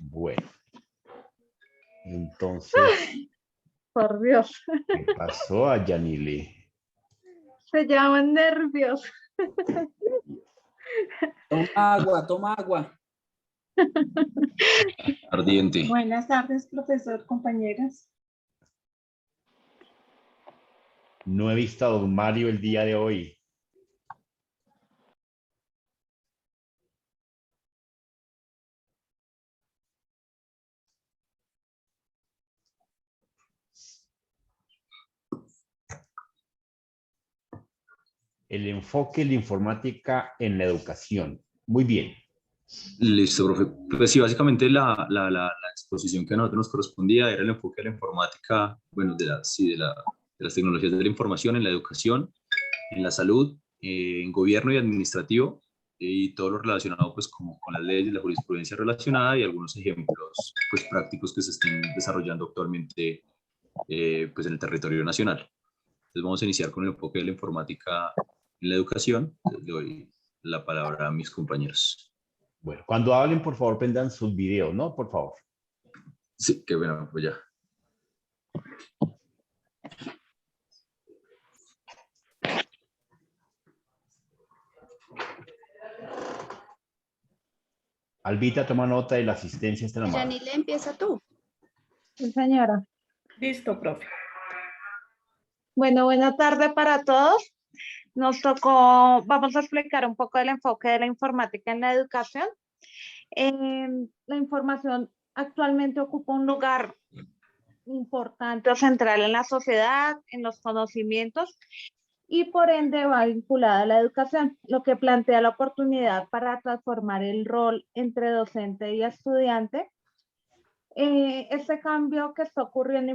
Bueno, entonces, Por Dios, ¿qué pasó a Yanili? se llaman nervios. Toma agua, toma agua. Ardiente. Buenas tardes, profesor, compañeras. No he visto a don Mario el día de hoy. El enfoque de la informática en la educación. Muy bien. Listo, profe. Pues sí, básicamente la exposición que a nosotros nos correspondía era el enfoque de la informática, bueno, sí, de las tecnologías de la información en la educación, en la salud, en gobierno y administrativo, y todo lo relacionado pues como con las leyes, la jurisprudencia relacionada y algunos ejemplos pues prácticos que se estén desarrollando actualmente pues en el territorio nacional. Entonces vamos a iniciar con el enfoque de la informática en la educación. Les doy la palabra a mis compañeros. Bueno, cuando hablen, por favor, prendan sus videos, ¿no? Por favor. Sí, qué bueno, pues ya. Albita, toma nota de la asistencia esta llamada. Yanile, empieza tú. Sí, señora. Listo, profe. Bueno, buena tarde para todos. Nos tocó, vamos a explicar un poco del enfoque de la informática en la educación. La información actualmente ocupa un lugar importante o central en la sociedad, en los conocimientos y por ende va vinculada a la educación, lo que plantea la oportunidad para transformar el rol entre docente y estudiante. Este cambio que está ocurriendo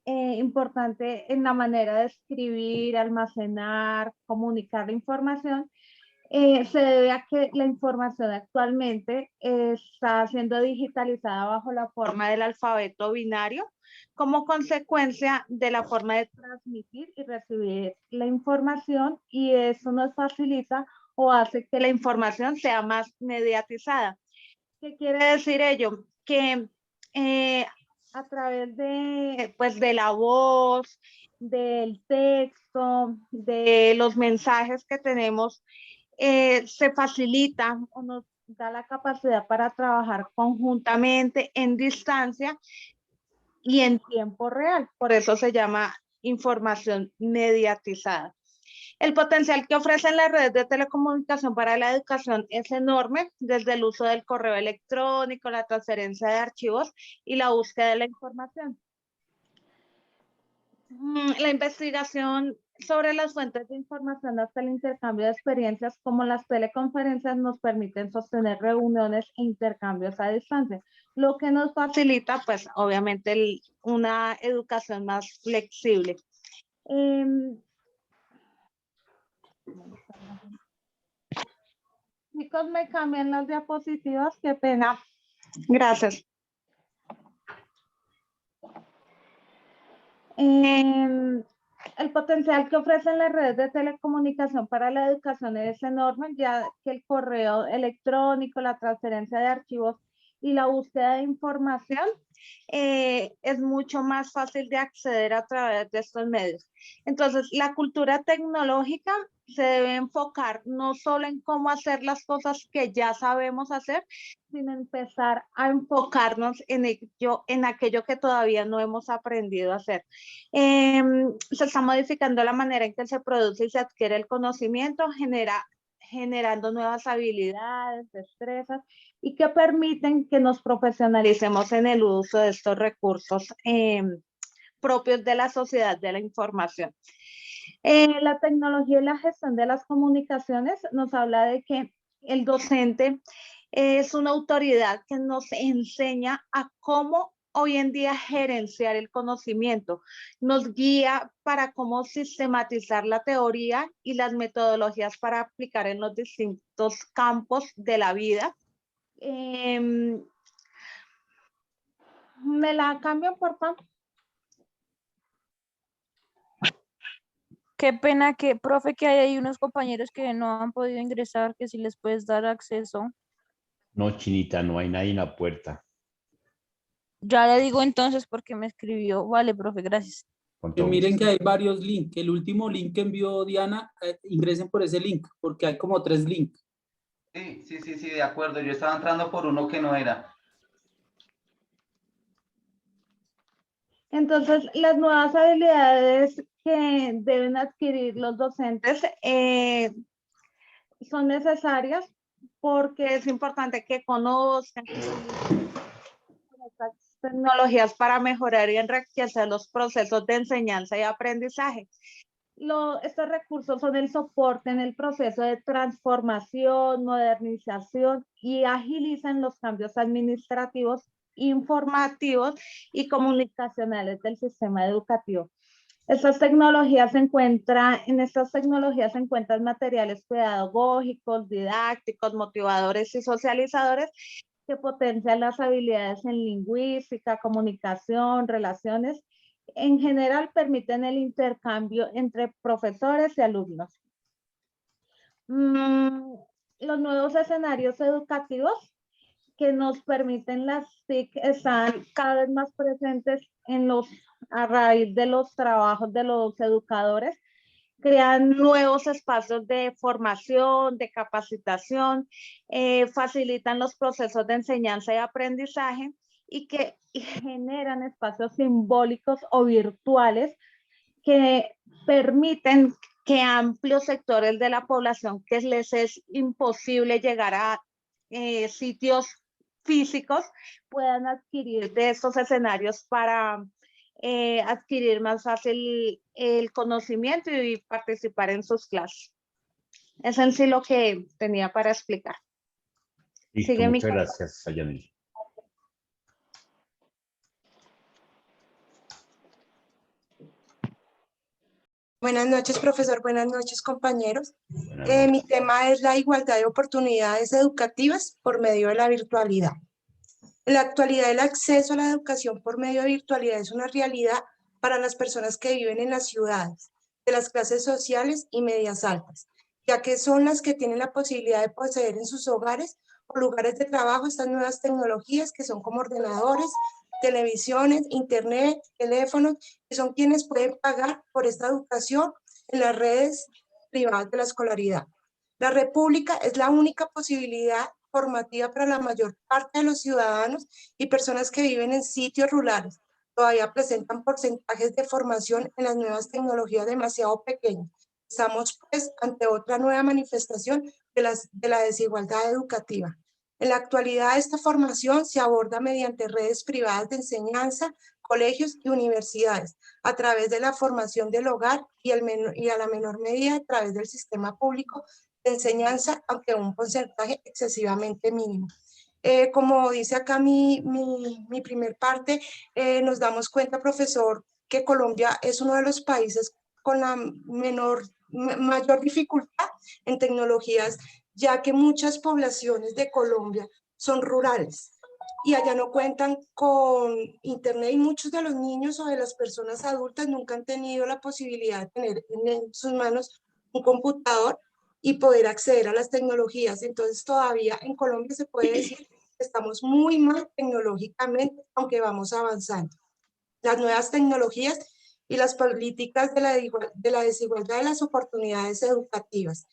importante en la manera de escribir, almacenar, comunicar la información, se debe a que la información actualmente está siendo digitalizada bajo la forma del alfabeto binario como consecuencia de la forma de transmitir y recibir la información, y eso nos facilita o hace que la información sea más mediatizada. ¿Qué quiere decir ello? Que a través de, pues, de la voz, del texto, de los mensajes que tenemos, se facilita o nos da la capacidad para trabajar conjuntamente en distancia y en tiempo real. Por eso se llama información mediatizada. El potencial que ofrecen las redes de telecomunicación para la educación es enorme, desde el uso del correo electrónico, la transferencia de archivos y la búsqueda de la información. La investigación sobre las fuentes de información hasta el intercambio de experiencias como las teleconferencias nos permiten sostener reuniones e intercambios a distancia, lo que nos facilita, pues, obviamente, una educación más flexible. Chicos, me cambian las diapositivas, qué pena. Gracias. El potencial que ofrecen las redes de telecomunicación para la educación es enorme, ya que el correo electrónico, la transferencia de archivos y la búsqueda de información es mucho más fácil de acceder a través de estos medios. Entonces, la cultura tecnológica se debe enfocar no solo en cómo hacer las cosas que ya sabemos hacer, sino empezar a enfocarnos en aquello que todavía no hemos aprendido a hacer. Se está modificando la manera en que se produce y se adquiere el conocimiento, generando nuevas habilidades, destrezas y que permiten que nos profesionalicemos en el uso de estos recursos propios de la sociedad de la información. La tecnología y la gestión de las comunicaciones nos habla de que el docente es una autoridad que nos enseña a cómo hoy en día gerenciar el conocimiento, nos guía para cómo sistematizar la teoría y las metodologías para aplicar en los distintos campos de la vida. ¿Me la cambian, por favor? Qué pena que, profe, que hay ahí unos compañeros que no han podido ingresar, que si les puedes dar acceso. No, Chinita, no hay nadie en la puerta. Ya le digo entonces porque me escribió. Vale, profe, gracias. Con todo Miren gusto. que hay varios links. El último link que envió Diana, ingresen por ese link, porque hay como 3 links. Sí, de acuerdo. Yo estaba entrando por uno que no era. Entonces, las nuevas habilidades que deben adquirir los docentes son necesarias porque es importante que conozcan estas tecnologías para mejorar y enriquecer los procesos de enseñanza y aprendizaje. Estos recursos son el soporte en el proceso de transformación, modernización y agilizan los cambios administrativos, informativos y comunicacionales del sistema educativo. En estas tecnologías se encuentran materiales pedagógicos, didácticos, motivadores y socializadores que potencian las habilidades en lingüística, comunicación, relaciones. En general, permiten el intercambio entre profesores y alumnos. Los nuevos escenarios educativos que nos permiten las TIC están cada vez más presentes a raíz de los trabajos de los educadores. Crean nuevos espacios de formación, de capacitación, facilitan los procesos de enseñanza y aprendizaje y que generan espacios simbólicos o virtuales que permiten que amplios sectores de la población que les es imposible llegar a sitios físicos puedan adquirir de estos escenarios para adquirir más fácil el conocimiento y participar en sus clases. Es en sí lo que tenía para explicar. Listo, Sigue mi muchas gracias, Yanil. Buenas noches, profesor. Buenas noches, compañeros. Buenas noches. Mi tema es la igualdad de oportunidades educativas por medio de la virtualidad. En la actualidad, el acceso a la educación por medio de virtualidad es una realidad para las personas que viven en las ciudades, de las clases sociales y medias altas, ya que son las que tienen la posibilidad de poseer en sus hogares o lugares de trabajo estas nuevas tecnologías que son como ordenadores, televisiones, internet, teléfonos, que son quienes pueden pagar por esta educación en las redes privadas de la escolaridad. La República es la única posibilidad formativa para la mayor parte de los ciudadanos y personas que viven en sitios rurales. Todavía presentan porcentajes de formación en las nuevas tecnologías demasiado pequeños. Estamos pues ante otra nueva manifestación de la desigualdad educativa. En la actualidad, esta formación se aborda mediante redes privadas de enseñanza, colegios y universidades, a través de la formación del hogar y a la menor medida a través del sistema público de enseñanza, aunque un porcentaje excesivamente mínimo. Como dice acá mi primer parte, nos damos cuenta, profesor, que Colombia es uno de los países con la mayor dificultad en tecnologías, ya que muchas poblaciones de Colombia son rurales y allá no cuentan con internet y muchos de los niños o de las personas adultas nunca han tenido la posibilidad de tener en sus manos un computador y poder acceder a las tecnologías. Entonces todavía en Colombia se puede decir que estamos muy mal tecnológicamente, aunque vamos avanzando. Las nuevas tecnologías y las políticas de la desigualdad de las oportunidades educativas.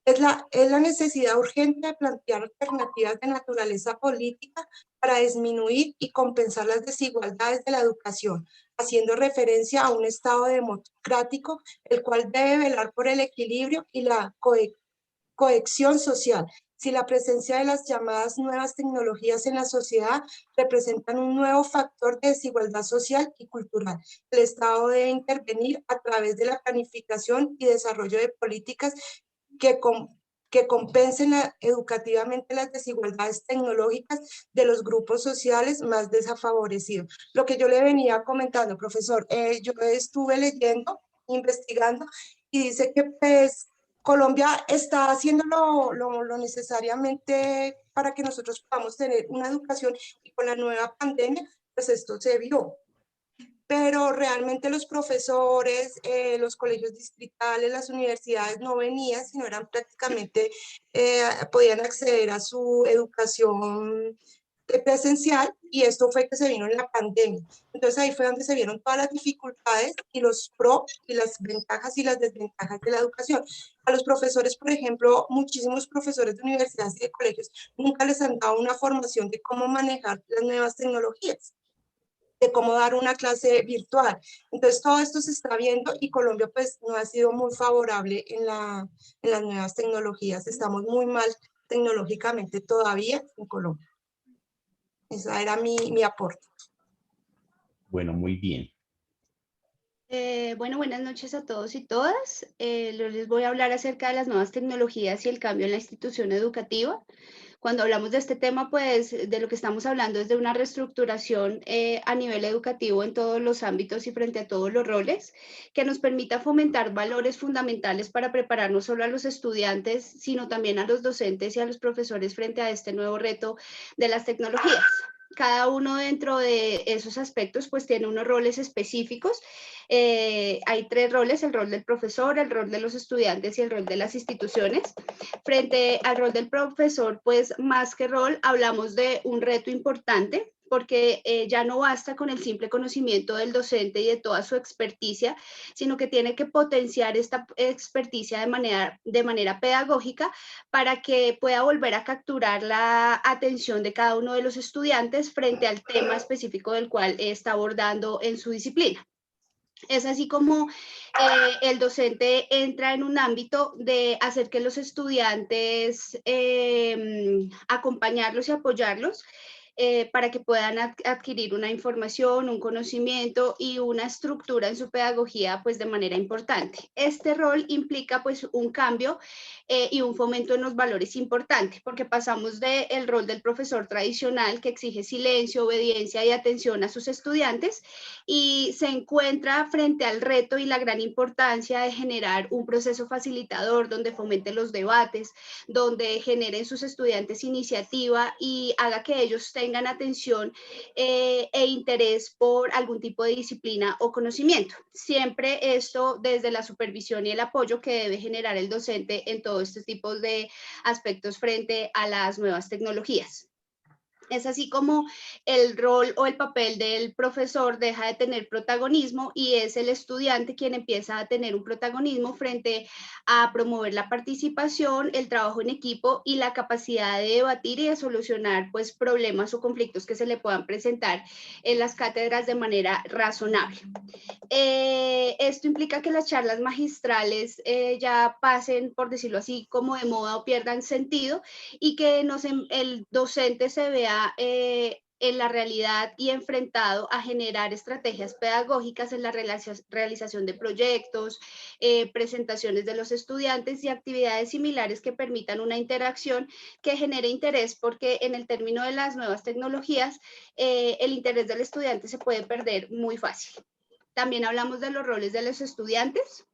Es la necesidad urgente de plantear alternativas de naturaleza política para disminuir y compensar las desigualdades de la educación, haciendo referencia a un Estado democrático, el cual debe velar por el equilibrio y la cohesión social. Si la presencia de las llamadas nuevas tecnologías en la sociedad representan un nuevo factor de desigualdad social y cultural, el Estado debe intervenir a través de la planificación y desarrollo de políticas que compensen educativamente las desigualdades tecnológicas de los grupos sociales más desfavorecidos. Lo que yo le venía comentando, profesor, yo estuve leyendo, investigando, y dice que pues Colombia está haciendo lo necesariamente para que nosotros podamos tener una educación, y con la nueva pandemia, pues esto se vio. pero realmente los profesores, los colegios distritales, las universidades no venían, sino eran prácticamente, podían acceder a su educación presencial, y esto fue que se vino en la pandemia. Entonces ahí fue donde se vieron todas las dificultades y los pros y las ventajas y las desventajas de la educación. A los profesores, por ejemplo, muchísimos profesores de universidades y de colegios nunca les han dado una formación de cómo manejar las nuevas tecnologías, de cómo dar una clase virtual. Entonces todo esto se está viendo, y Colombia pues no ha sido muy favorable en las nuevas tecnologías. Estamos muy mal tecnológicamente todavía en Colombia. Esa era mi aporte. Bueno, muy bien. Bueno, buenas noches a todos y todas. Les voy a hablar acerca de las nuevas tecnologías y el cambio en la institución educativa. Cuando hablamos de este tema, pues de lo que estamos hablando es de una reestructuración a nivel educativo en todos los ámbitos y frente a todos los roles, que nos permita fomentar valores fundamentales para preparar no solo a los estudiantes, sino también a los docentes y a los profesores frente a este nuevo reto de las tecnologías. Cada uno dentro de esos aspectos pues tiene unos roles específicos. Hay 3 roles: el rol del profesor, el rol de los estudiantes y el rol de las instituciones. Frente al rol del profesor, pues más que rol, hablamos de un reto importante, porque ya no basta con el simple conocimiento del docente y de toda su experticia, sino que tiene que potenciar esta experticia de manera pedagógica para que pueda volver a capturar la atención de cada uno de los estudiantes frente al tema específico del cual está abordando en su disciplina. Es así como el docente entra en un ámbito de hacer que los estudiantes, acompañarlos y apoyarlos para que puedan adquirir una información, un conocimiento y una estructura en su pedagogía pues de manera importante. Este rol implica pues un cambio y un fomento en los valores importante, porque pasamos del rol del profesor tradicional que exige silencio, obediencia y atención a sus estudiantes, y se encuentra frente al reto y la gran importancia de generar un proceso facilitador donde fomente los debates, donde generen sus estudiantes iniciativa y haga que ellos tengan atención e interés por algún tipo de disciplina o conocimiento. Siempre esto desde la supervisión y el apoyo que debe generar el docente en todos estos tipos de aspectos frente a las nuevas tecnologías. Es así como el rol o el papel del profesor deja de tener protagonismo y es el estudiante quien empieza a tener un protagonismo frente a promover la participación, el trabajo en equipo y la capacidad de debatir y de solucionar pues problemas o conflictos que se le puedan presentar en las cátedras de manera razonable. Esto implica que las charlas magistrales ya pasen, por decirlo así, como de moda o pierdan sentido, y que el docente se vea en la realidad y enfrentado a generar estrategias pedagógicas en la realización de proyectos, presentaciones de los estudiantes y actividades similares que permitan una interacción que genere interés, porque en el término de las nuevas tecnologías, el interés del estudiante se puede perder muy fácil. También hablamos de los roles de los estudiantes.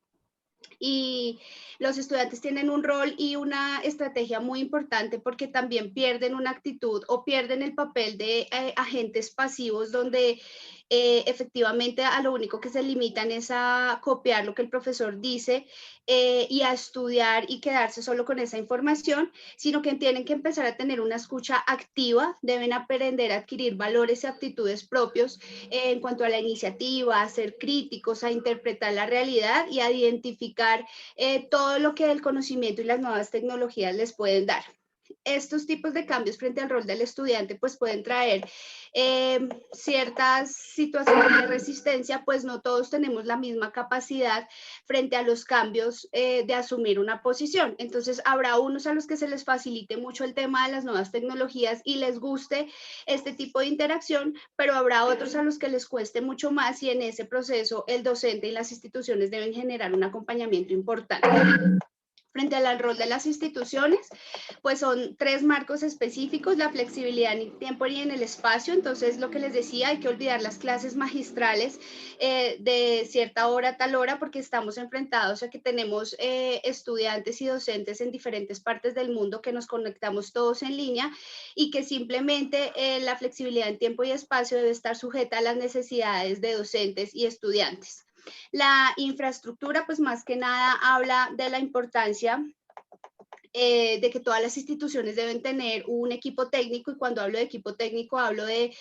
Y los estudiantes tienen un rol y una estrategia muy importante, porque también pierden una actitud o pierden el papel de agentes pasivos, donde efectivamente a lo único que se limitan es a copiar lo que el profesor dice y a estudiar y quedarse solo con esa información, sino que tienen que empezar a tener una escucha activa, deben aprender a adquirir valores y aptitudes propios en cuanto a la iniciativa, a ser críticos, a interpretar la realidad y a identificar todo lo que el conocimiento y las nuevas tecnologías les pueden dar. Estos tipos de cambios frente al rol del estudiante pues pueden traer ciertas situaciones de resistencia, pues no todos tenemos la misma capacidad frente a los cambios de asumir una posición. Entonces habrá unos a los que se les facilite mucho el tema de las nuevas tecnologías y les guste este tipo de interacción, pero habrá otros a los que les cueste mucho más, y en ese proceso el docente y las instituciones deben generar un acompañamiento importante. Frente al rol de las instituciones, pues son 3 marcos específicos: la flexibilidad en el tiempo y en el espacio. Entonces, lo que les decía, hay que olvidar las clases magistrales de cierta hora a tal hora, porque estamos enfrentados a que tenemos estudiantes y docentes en diferentes partes del mundo, que nos conectamos todos en línea, y que simplemente la flexibilidad en tiempo y espacio debe estar sujeta a las necesidades de docentes y estudiantes. La infraestructura, pues más que nada habla de la importancia de que todas las instituciones deben tener un equipo técnico, y cuando hablo de equipo técnico hablo de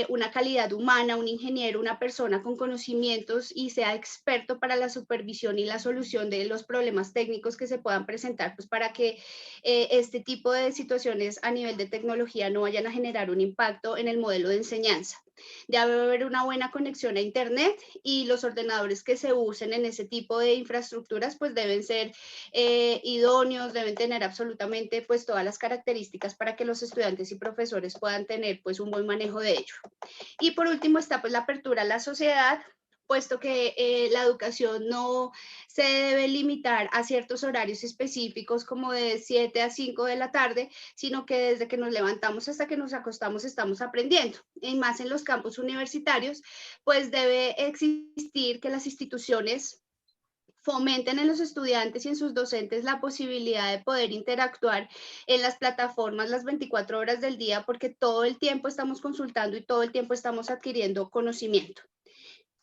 una calidad humana, un ingeniero, una persona con conocimientos y sea experto para la supervisión y la solución de los problemas técnicos que se puedan presentar, pues para que este tipo de situaciones a nivel de tecnología no vayan a generar un impacto en el modelo de enseñanza. Debe haber una buena conexión a internet, y los ordenadores que se usen en ese tipo de infraestructuras pues deben ser idóneos, deben tener absolutamente pues todas las características para que los estudiantes y profesores puedan tener pues un buen manejo de ello. Y por último está pues la apertura a la sociedad, puesto que la educación no se debe limitar a ciertos horarios específicos como de 7 a 5 de la tarde, sino que desde que nos levantamos hasta que nos acostamos estamos aprendiendo. Y más en los campus universitarios, pues debe existir que las instituciones fomenten en los estudiantes y en sus docentes la posibilidad de poder interactuar en las plataformas las 24 horas del día, porque todo el tiempo estamos consultando y todo el tiempo estamos adquiriendo conocimiento.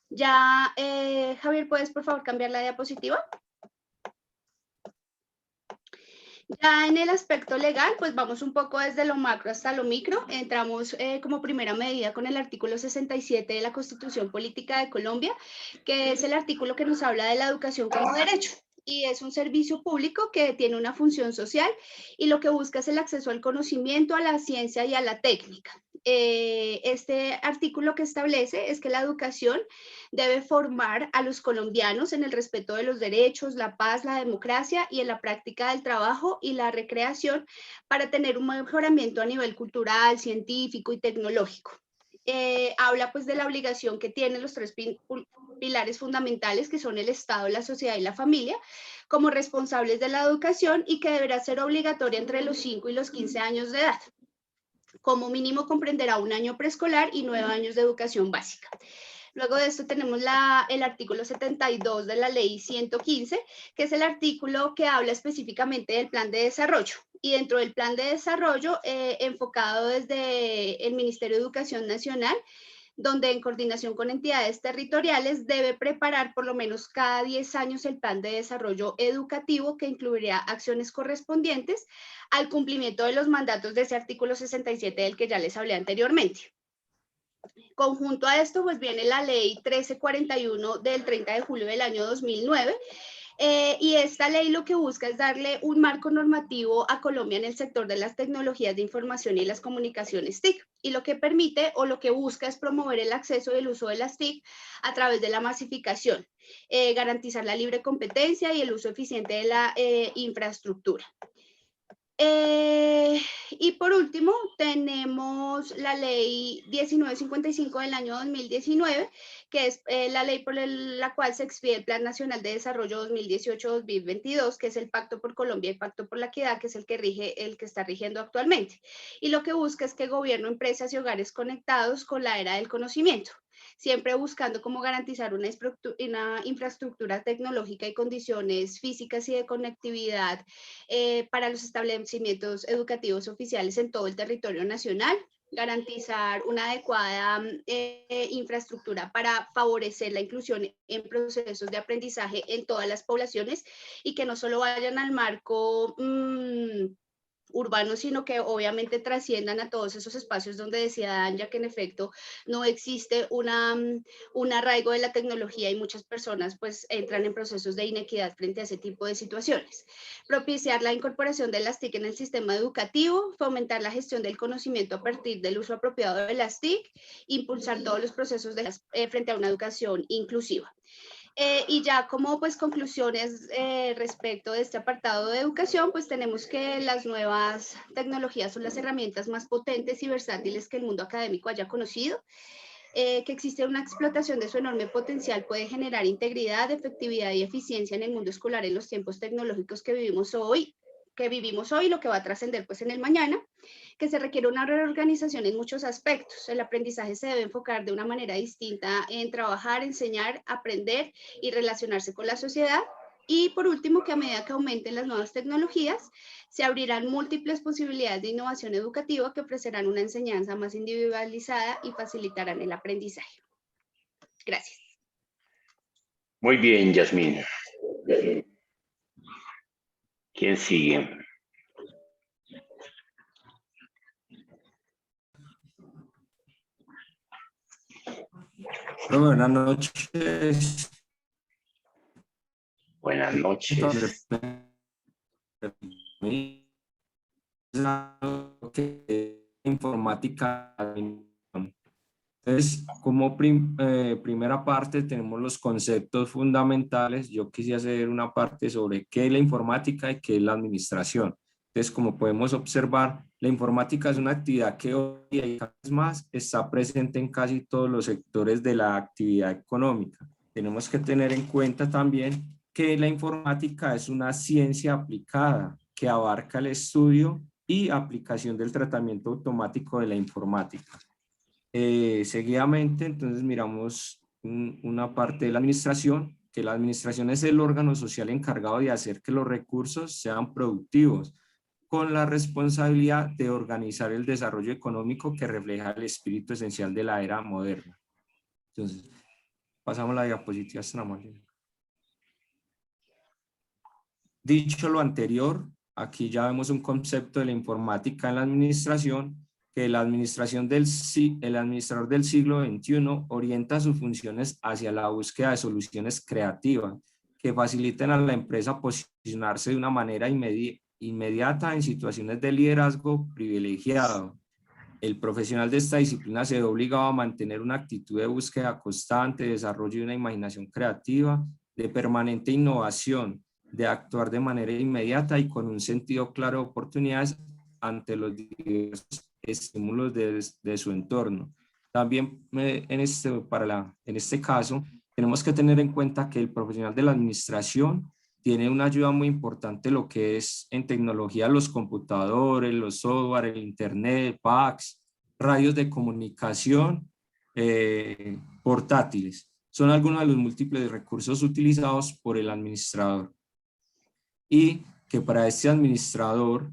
Ya, Javier, ¿puedes por favor cambiar la diapositiva? Ya en el aspecto legal, pues vamos un poco desde lo macro hasta lo micro. Entramos como primera medida con el artículo 67 de la Constitución Política de Colombia, que es el artículo que nos habla de la educación como derecho. Y es un servicio público que tiene una función social, y lo que busca es el acceso al conocimiento, a la ciencia y a la técnica. Este artículo que establece es que la educación debe formar a los colombianos en el respeto de los derechos, la paz, la democracia y en la práctica del trabajo y la recreación, para tener un mejoramiento a nivel cultural, científico y tecnológico. Habla pues de la obligación que tienen los 3 pilares fundamentales, que son el Estado, la sociedad y la familia, como responsables de la educación, y que deberá ser obligatoria entre los 5 y los 15 años de edad. Como mínimo comprenderá 1 año preescolar y 9 años de educación básica. Luego de esto tenemos el artículo 72 de la ley 115, que es el artículo que habla específicamente del plan de desarrollo. Y dentro del plan de desarrollo, enfocado desde el Ministerio de Educación Nacional, donde en coordinación con entidades territoriales debe preparar por lo menos cada 10 años el plan de desarrollo educativo, que incluiría acciones correspondientes al cumplimiento de los mandatos de ese artículo 67 del que ya les hablé anteriormente. Conjunto a esto, pues viene la ley 1341 del 30 de julio del año 2009, y esta ley lo que busca es darle un marco normativo a Colombia en el sector de las tecnologías de información y las comunicaciones TIC, y lo que permite o lo que busca es promover el acceso y el uso de las TIC a través de la masificación, garantizar la libre competencia y el uso eficiente de la infraestructura. Y por último tenemos la ley 1955 del año 2019, que es la ley por la cual se expide el Plan Nacional de Desarrollo 2018-2022, que es el Pacto por Colombia y Pacto por la Equidad, que es el que está rigiendo actualmente. Y lo que busca es que gobierno, empresas y hogares conectados con la era del conocimiento, siempre buscando cómo garantizar una infraestructura tecnológica y condiciones físicas y de conectividad para los establecimientos educativos oficiales en todo el territorio nacional, garantizar una adecuada infraestructura para favorecer la inclusión en procesos de aprendizaje en todas las poblaciones, y que no solo vayan al marco urbano, sino que obviamente trasciendan a todos esos espacios donde decía Danja que en efecto no existe un arraigo de la tecnología, y muchas personas pues entran en procesos de inequidad frente a ese tipo de situaciones. Propiciar la incorporación de las TIC en el sistema educativo, fomentar la gestión del conocimiento a partir del uso apropiado de las TIC, impulsar todos los procesos frente a una educación inclusiva. Y ya como pues conclusiones respecto de este apartado de educación, pues tenemos que las nuevas tecnologías son las herramientas más potentes y versátiles que el mundo académico haya conocido. que existe una explotación de su enorme potencial puede generar integridad, efectividad y eficiencia en el mundo escolar en los tiempos tecnológicos que vivimos hoy, lo que va a trascender pues en el mañana, que se requiere una reorganización en muchos aspectos. El aprendizaje se debe enfocar de una manera distinta en trabajar, enseñar, aprender y relacionarse con la sociedad. Y por último, que a medida que aumenten las nuevas tecnologías, se abrirán múltiples posibilidades de innovación educativa que ofrecerán una enseñanza más individualizada y facilitarán el aprendizaje. Gracias. Muy bien, Yasmín. ¿Quién sigue? Buenas noches. Buenas noches. Informática. Entonces, como primera parte tenemos los conceptos fundamentales. Yo quise hacer una parte sobre qué es la informática y qué es la administración. Entonces, como podemos observar, la informática es una actividad que hoy y cada vez más está presente en casi todos los sectores de la actividad económica. Tenemos que tener en cuenta también que la informática es una ciencia aplicada que abarca el estudio y aplicación del tratamiento automático de la informática. Seguidamente, entonces miramos una parte de la administración, que la administración es el órgano social encargado de hacer que los recursos sean productivos, con la responsabilidad de organizar el desarrollo económico que refleja el espíritu esencial de la era moderna. Entonces, pasamos la diapositiva. Dicho lo anterior, aquí ya vemos un concepto de la informática en la administración, que el administrador del siglo XXI orienta sus funciones hacia la búsqueda de soluciones creativas que faciliten a la empresa posicionarse de una manera inmediata en situaciones de liderazgo privilegiado. El profesional de esta disciplina se ve obligado a mantener una actitud de búsqueda constante, de desarrollo de una imaginación creativa, de permanente innovación, de actuar de manera inmediata y con un sentido claro de oportunidades ante los diversos estímulos de su entorno. También en este caso tenemos que tener en cuenta que el profesional de la administración tiene una ayuda muy importante lo que es en tecnología, los computadores, los software, el internet, fax, radios de comunicación, portátiles. Son algunos de los múltiples recursos utilizados por el administrador. Y que para este administrador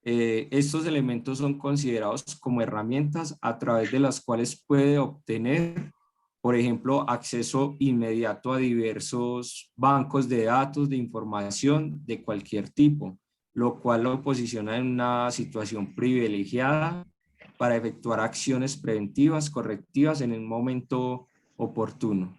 estos elementos son considerados como herramientas a través de las cuales puede obtener, por ejemplo, acceso inmediato a diversos bancos de datos, de información de cualquier tipo, lo cual lo posiciona en una situación privilegiada para efectuar acciones preventivas, correctivas en el momento oportuno.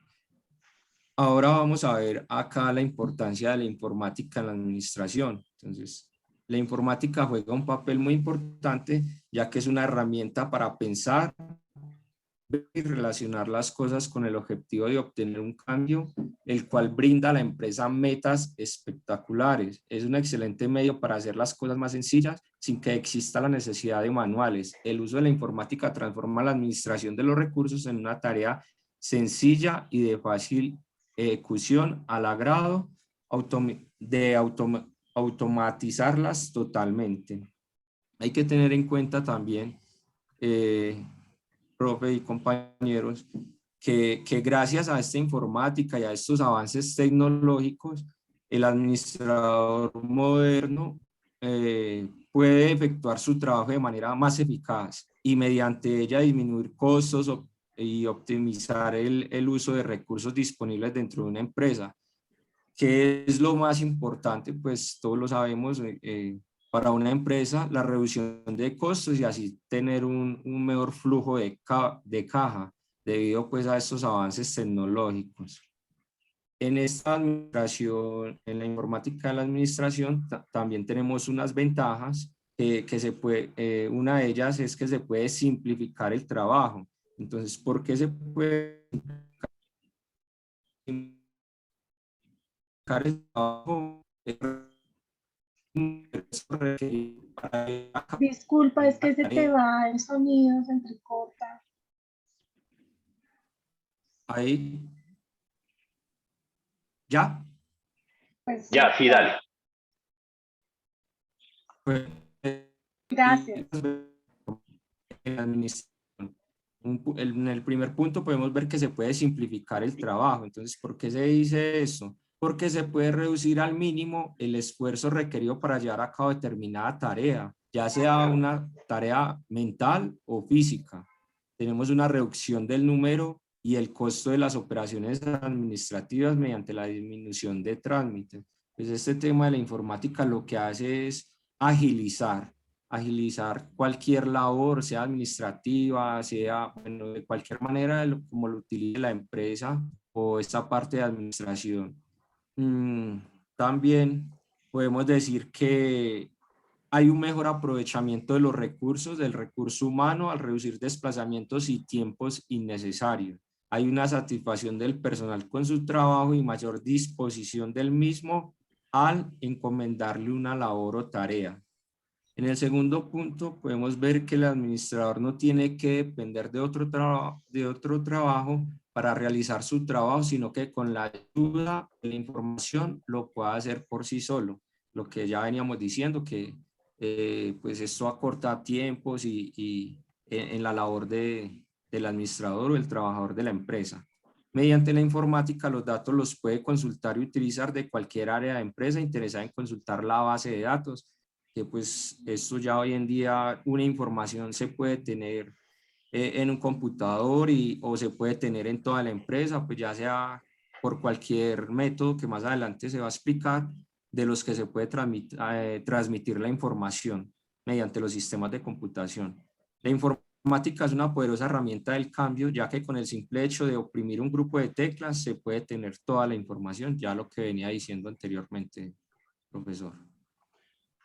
Ahora vamos a ver acá la importancia de la informática en la administración. Entonces, la informática juega un papel muy importante, ya que es una herramienta para pensar y relacionar las cosas con el objetivo de obtener un cambio, el cual brinda a la empresa metas espectaculares. Es un excelente medio para hacer las cosas más sencillas sin que exista la necesidad de manuales. El uso de la informática transforma la administración de los recursos en una tarea sencilla y de fácil ejecución al agrado de automatizarlas totalmente. Hay que tener en cuenta también, profe y compañeros, que gracias a esta informática y a estos avances tecnológicos, el administrador moderno puede efectuar su trabajo de manera más eficaz y mediante ella disminuir costos y optimizar el uso de recursos disponibles dentro de una empresa. ¿Qué es lo más importante? Pues todos lo sabemos, para una empresa, la reducción de costos y así tener un mejor flujo de caja debido pues a estos avances tecnológicos. En esta administración, en la informática de la administración, también tenemos unas ventajas que se puede, una de ellas es que se puede simplificar el trabajo. Entonces, ¿por qué se puede simplificar el trabajo? Disculpa, es que se te va el sonido, se entrecorta. Ahí. ¿Ya? Pues, Ya, sí, dale. Pues, gracias. en administración. En el primer punto podemos ver que se puede simplificar el trabajo. Entonces, ¿por qué se dice eso? Porque se puede reducir al mínimo el esfuerzo requerido para llevar a cabo determinada tarea, ya sea una tarea mental o física. Tenemos una reducción del número y el costo de las operaciones administrativas mediante la disminución de trámites. Pues este tema de la informática lo que hace es agilizar cualquier labor, sea administrativa, sea, bueno, de cualquier manera como lo utilice la empresa o esta parte de administración. También podemos decir que hay un mejor aprovechamiento de los recursos, del recurso humano, al reducir desplazamientos y tiempos innecesarios. Hay una satisfacción del personal con su trabajo y mayor disposición del mismo al encomendarle una labor o tarea. En el segundo punto podemos ver que el administrador no tiene que depender de otro trabajo para realizar su trabajo, sino que con la ayuda de la información lo puede hacer por sí solo. Lo que ya veníamos diciendo, que pues esto acorta tiempos y en la labor del administrador o el trabajador de la empresa. Mediante la informática, los datos los puede consultar y utilizar de cualquier área de empresa interesada en consultar la base de datos, que pues esto ya hoy en día una información se puede tener en un computador o se puede tener en toda la empresa, pues ya sea por cualquier método que más adelante se va a explicar, de los que se puede transmitir la información mediante los sistemas de computación. La informática es una poderosa herramienta del cambio, ya que con el simple hecho de oprimir un grupo de teclas se puede tener toda la información, ya lo que venía diciendo anteriormente, profesor.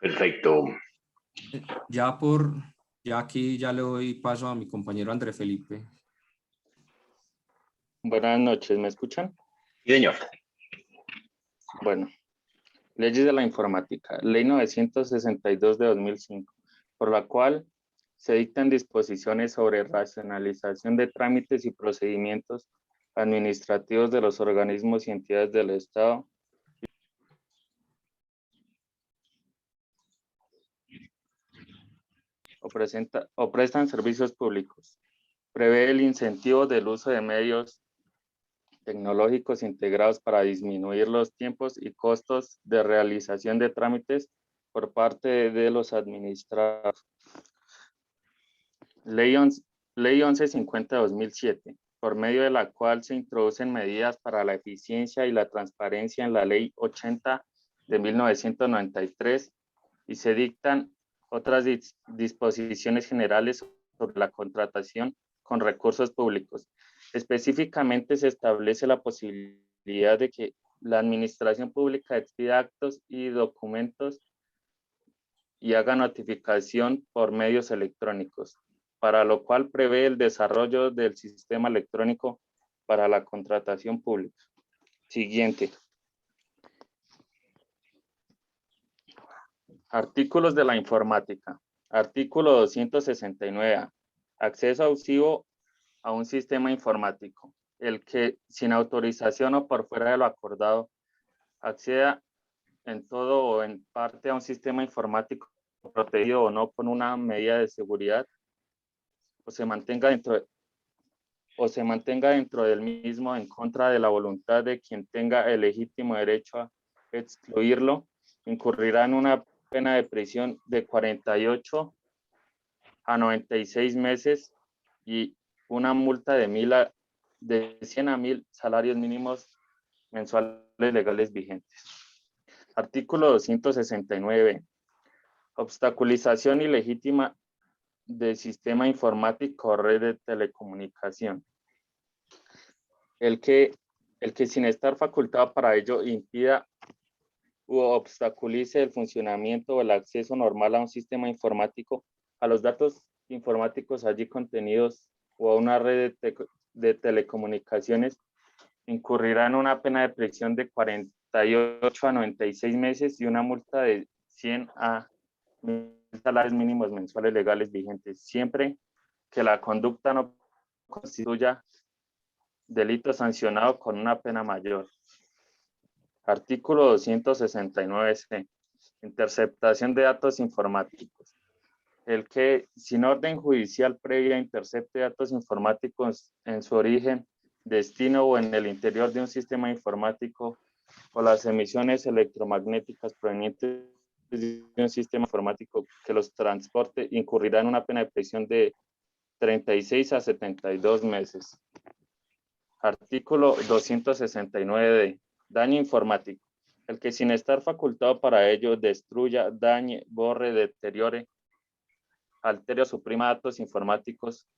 Perfecto. Ya aquí ya le doy paso a mi compañero André Felipe. Buenas noches, ¿me escuchan? Sí, señor. Bueno, leyes de la informática. Ley 962 de 2005, por la cual se dictan disposiciones sobre racionalización de trámites y procedimientos administrativos de los organismos y entidades del Estado o prestan servicios públicos. Prevé el incentivo del uso de medios tecnológicos integrados para disminuir los tiempos y costos de realización de trámites por parte de los administrados. Ley 1150 de 2007, por medio de la cual se introducen medidas para la eficiencia y la transparencia en la Ley 80 de 1993 y se dictan otras disposiciones generales sobre la contratación con recursos públicos. Específicamente se establece la posibilidad de que la administración pública expida actos y documentos y haga notificación por medios electrónicos, para lo cual prevé el desarrollo del sistema electrónico para la contratación pública. Siguiente. Artículos de la informática. Artículo 269. Acceso abusivo a un sistema informático. El que, sin autorización o por fuera de lo acordado, acceda en todo o en parte a un sistema informático protegido o no con una medida de seguridad, o se mantenga dentro del mismo en contra de la voluntad de quien tenga el legítimo derecho a excluirlo, incurrirá en una pena de prisión de 48 a 96 meses y una multa de 100 a 1000 salarios mínimos mensuales legales vigentes. Artículo 269. Obstaculización ilegítima del sistema informático o red de telecomunicación. El que sin estar facultado para ello impida u obstaculice el funcionamiento o el acceso normal a un sistema informático, a los datos informáticos allí contenidos o a una red de telecomunicaciones, incurrirá en una pena de prisión de 48 a 96 meses y una multa de 100 a 1000 salarios mínimos mensuales legales vigentes, siempre que la conducta no constituya delito sancionado con una pena mayor. Artículo 269c. Interceptación de datos informáticos. El que, sin orden judicial previa, intercepte datos informáticos en su origen, destino o en el interior de un sistema informático o las emisiones electromagnéticas provenientes de un sistema informático que los transporte, incurrirá en una pena de prisión de 36 a 72 meses. Artículo 269d. Daño informático. El que sin estar facultado para ello destruya, dañe, borre, deteriore, altere o suprima datos informáticos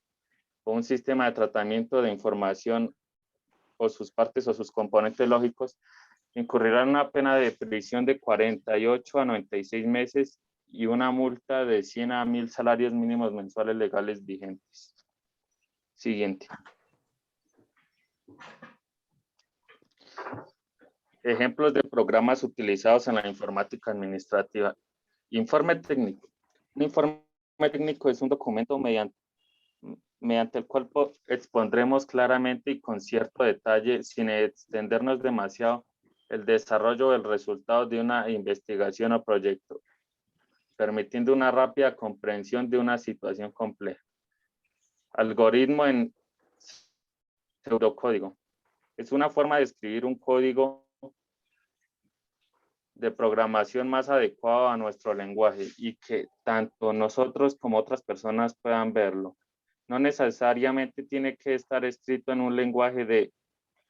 o un sistema de tratamiento de información o sus partes o sus componentes lógicos, incurrirá en una pena de prisión de 48 a 96 meses y una multa de 100 a 1000 salarios mínimos mensuales legales vigentes. Siguiente. Ejemplos de programas utilizados en la informática administrativa. Informe técnico. Un informe técnico es un documento mediante el cual expondremos claramente y con cierto detalle, sin extendernos demasiado, el desarrollo o el resultado de una investigación o proyecto, permitiendo una rápida comprensión de una situación compleja. Algoritmo en pseudocódigo. Es una forma de escribir un código de programación más adecuado a nuestro lenguaje y que tanto nosotros como otras personas puedan verlo. No necesariamente tiene que estar escrito en un lenguaje de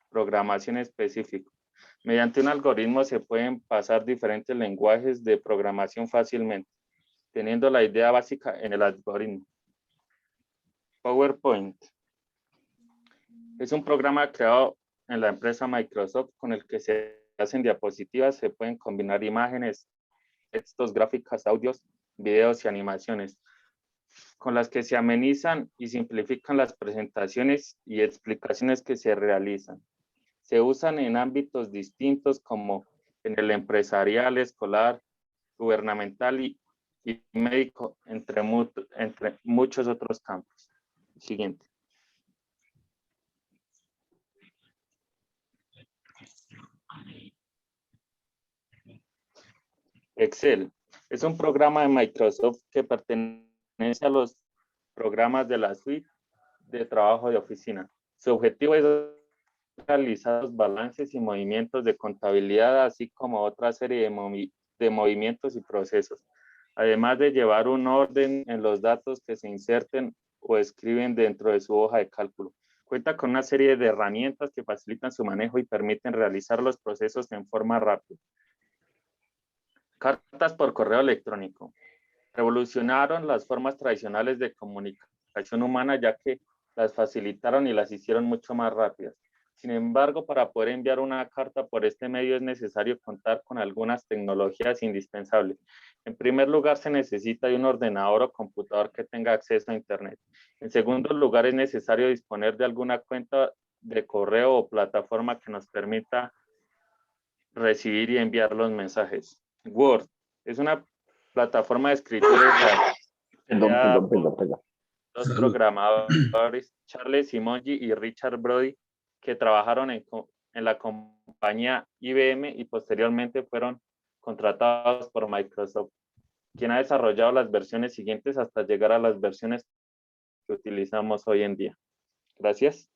programación específico. Mediante un algoritmo se pueden pasar diferentes lenguajes de programación fácilmente, teniendo la idea básica en el algoritmo. PowerPoint. Es un programa creado en la empresa Microsoft con el que se hacen diapositivas, se pueden combinar imágenes, textos, gráficas, audios, videos y animaciones, con las que se amenizan y simplifican las presentaciones y explicaciones que se realizan. Se usan en ámbitos distintos como en el empresarial, escolar, gubernamental y médico, entre muchos otros campos. Siguiente. Excel es un programa de Microsoft que pertenece a los programas de la suite de trabajo de oficina. Su objetivo es realizar los balances y movimientos de contabilidad, así como otra serie de movimientos y procesos, además de llevar un orden en los datos que se inserten o escriben dentro de su hoja de cálculo. Cuenta con una serie de herramientas que facilitan su manejo y permiten realizar los procesos en forma rápida. Cartas por correo electrónico. Revolucionaron las formas tradicionales de comunicación humana, ya que las facilitaron y las hicieron mucho más rápidas. Sin embargo, para poder enviar una carta por este medio es necesario contar con algunas tecnologías indispensables. En primer lugar, se necesita de un ordenador o computador que tenga acceso a Internet. En segundo lugar, es necesario disponer de alguna cuenta de correo o plataforma que nos permita recibir y enviar los mensajes. Word es una plataforma de escritura Perdón. Los programadores Charles Simonyi y Richard Brody, que trabajaron en la compañía IBM y posteriormente fueron contratados por Microsoft, quien ha desarrollado las versiones siguientes hasta llegar a las versiones que utilizamos hoy en día. Gracias.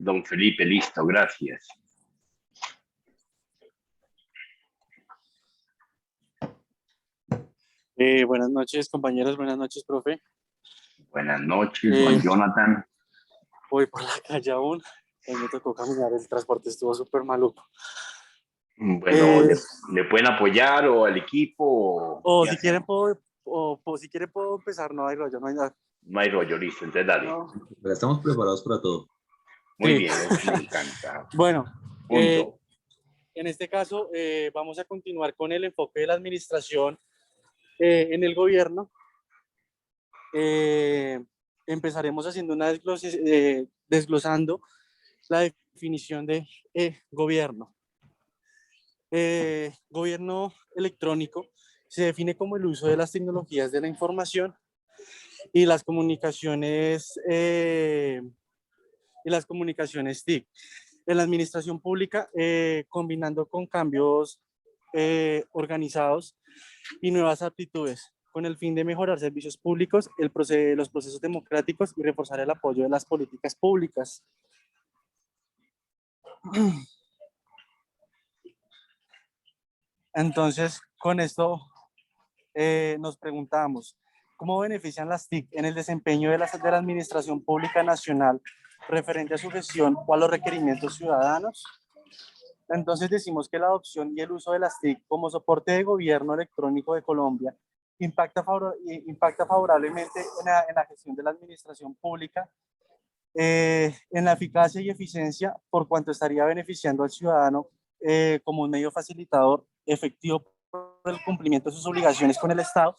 Don Felipe, listo, gracias. Buenas noches, compañeros. Buenas noches, profe. Buenas noches, Juan Jonathan. Voy por la calle aún. Hoy me tocó caminar, el transporte estuvo súper maluco. Bueno, ¿le pueden apoyar o al equipo? O si quieren puedo empezar, no hay rollo, no hay nada. No hay rollo, listo, entonces dale. No. Estamos preparados para todo. Muy bien, me encanta. Bueno, en este caso vamos a continuar con el enfoque de la administración en el gobierno. Empezaremos haciendo una desglosando la definición de gobierno. Gobierno electrónico se define como el uso de las tecnologías de la información y las comunicaciones TIC en la administración pública, combinando con cambios organizados y nuevas aptitudes, con el fin de mejorar servicios públicos, los procesos democráticos y reforzar el apoyo de las políticas públicas. Entonces, con esto nos preguntamos, ¿cómo benefician las TIC en el desempeño de la Administración Pública Nacional referente a su gestión o a los requerimientos ciudadanos? Entonces decimos que la adopción y el uso de las TIC como soporte de gobierno electrónico de Colombia impacta favorablemente en la gestión de la administración pública, en la eficacia y eficiencia, por cuanto estaría beneficiando al ciudadano como un medio facilitador efectivo por el cumplimiento de sus obligaciones con el Estado,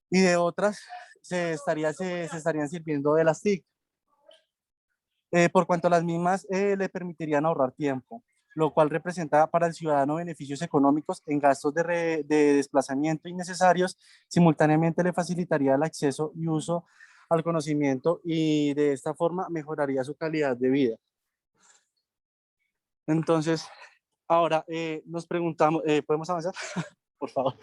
y de otras se estarían sirviendo de las TIC, por cuanto las mismas le permitirían ahorrar tiempo, lo cual representa para el ciudadano beneficios económicos en gastos de desplazamiento innecesarios. Simultáneamente le facilitaría el acceso y uso al conocimiento y de esta forma mejoraría su calidad de vida. Entonces, ahora nos preguntamos, ¿podemos avanzar? Por favor.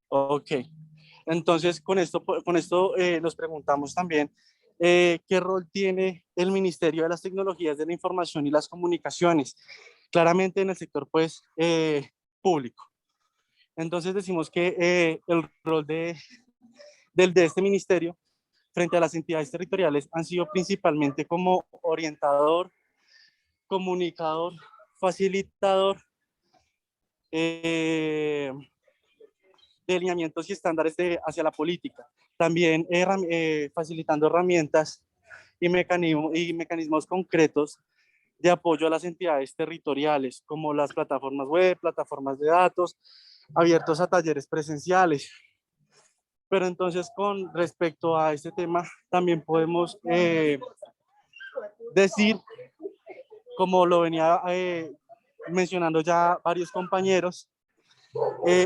Ok. Entonces, con esto nos preguntamos también qué rol tiene el Ministerio de las Tecnologías de la Información y las Comunicaciones, claramente en el sector pues público. Entonces decimos que el rol de este ministerio frente a las entidades territoriales han sido principalmente como orientador, comunicador, facilitador, de lineamientos y estándares hacia la política. También facilitando herramientas y mecanismos concretos de apoyo a las entidades territoriales, como las plataformas web, plataformas de datos, abiertos a talleres presenciales. Pero entonces, con respecto a este tema, también podemos decir, como lo venía mencionando ya varios compañeros,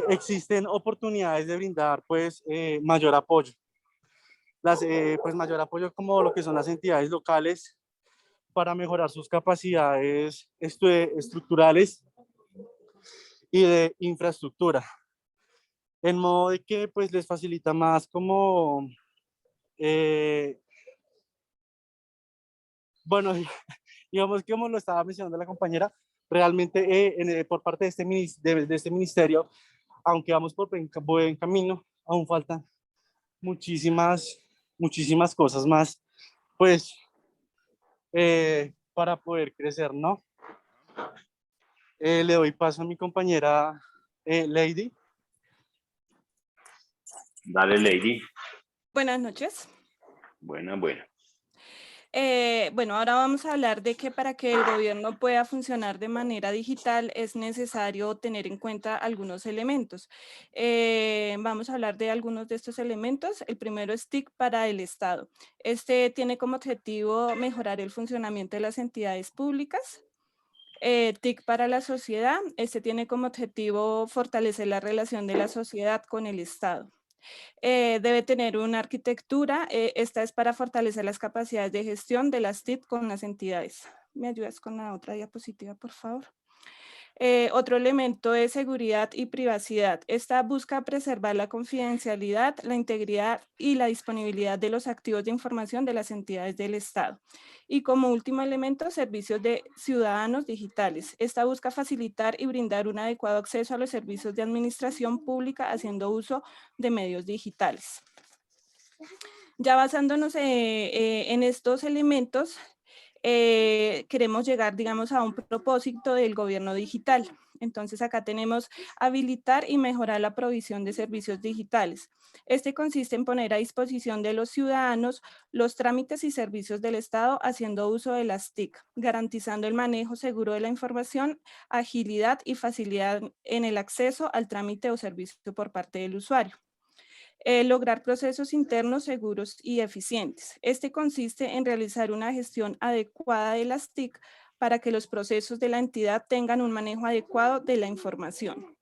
existen oportunidades de brindar pues mayor apoyo. Pues mayor apoyo como lo que son las entidades locales para mejorar sus capacidades estructurales y de infraestructura, en modo de que pues les facilita más como bueno, digamos que como lo estaba mencionando la compañera, realmente por parte de este ministerio, aunque vamos por buen camino, aún faltan muchísimas cosas más, pues, para poder crecer, ¿no? Le doy paso a mi compañera Lady. Dale, Lady. Buenas noches. Buena. Bueno, ahora vamos a hablar de que para que el gobierno pueda funcionar de manera digital es necesario tener en cuenta algunos elementos. Vamos a hablar de algunos de estos elementos. El primero es TIC para el Estado. Este tiene como objetivo mejorar el funcionamiento de las entidades públicas. TIC para la sociedad. Este tiene como objetivo fortalecer la relación de la sociedad con el Estado. Debe tener una arquitectura, esta es para fortalecer las capacidades de gestión de las TIC con las entidades. ¿Me ayudas con la otra diapositiva, por favor? Otro elemento es seguridad y privacidad. Esta busca preservar la confidencialidad, la integridad y la disponibilidad de los activos de información de las entidades del Estado. Y como último elemento, servicios de ciudadanos digitales. Esta busca facilitar y brindar un adecuado acceso a los servicios de administración pública haciendo uso de medios digitales. Ya basándonos en estos elementos, queremos llegar, digamos, a un propósito del gobierno digital. Entonces acá tenemos habilitar y mejorar la provisión de servicios digitales. Este consiste en poner a disposición de los ciudadanos los trámites y servicios del Estado haciendo uso de las TIC, garantizando el manejo seguro de la información, agilidad y facilidad en el acceso al trámite o servicio por parte del usuario. Lograr procesos internos seguros y eficientes. Este consiste en realizar una gestión adecuada de las TIC para que los procesos de la entidad tengan un manejo adecuado de la información.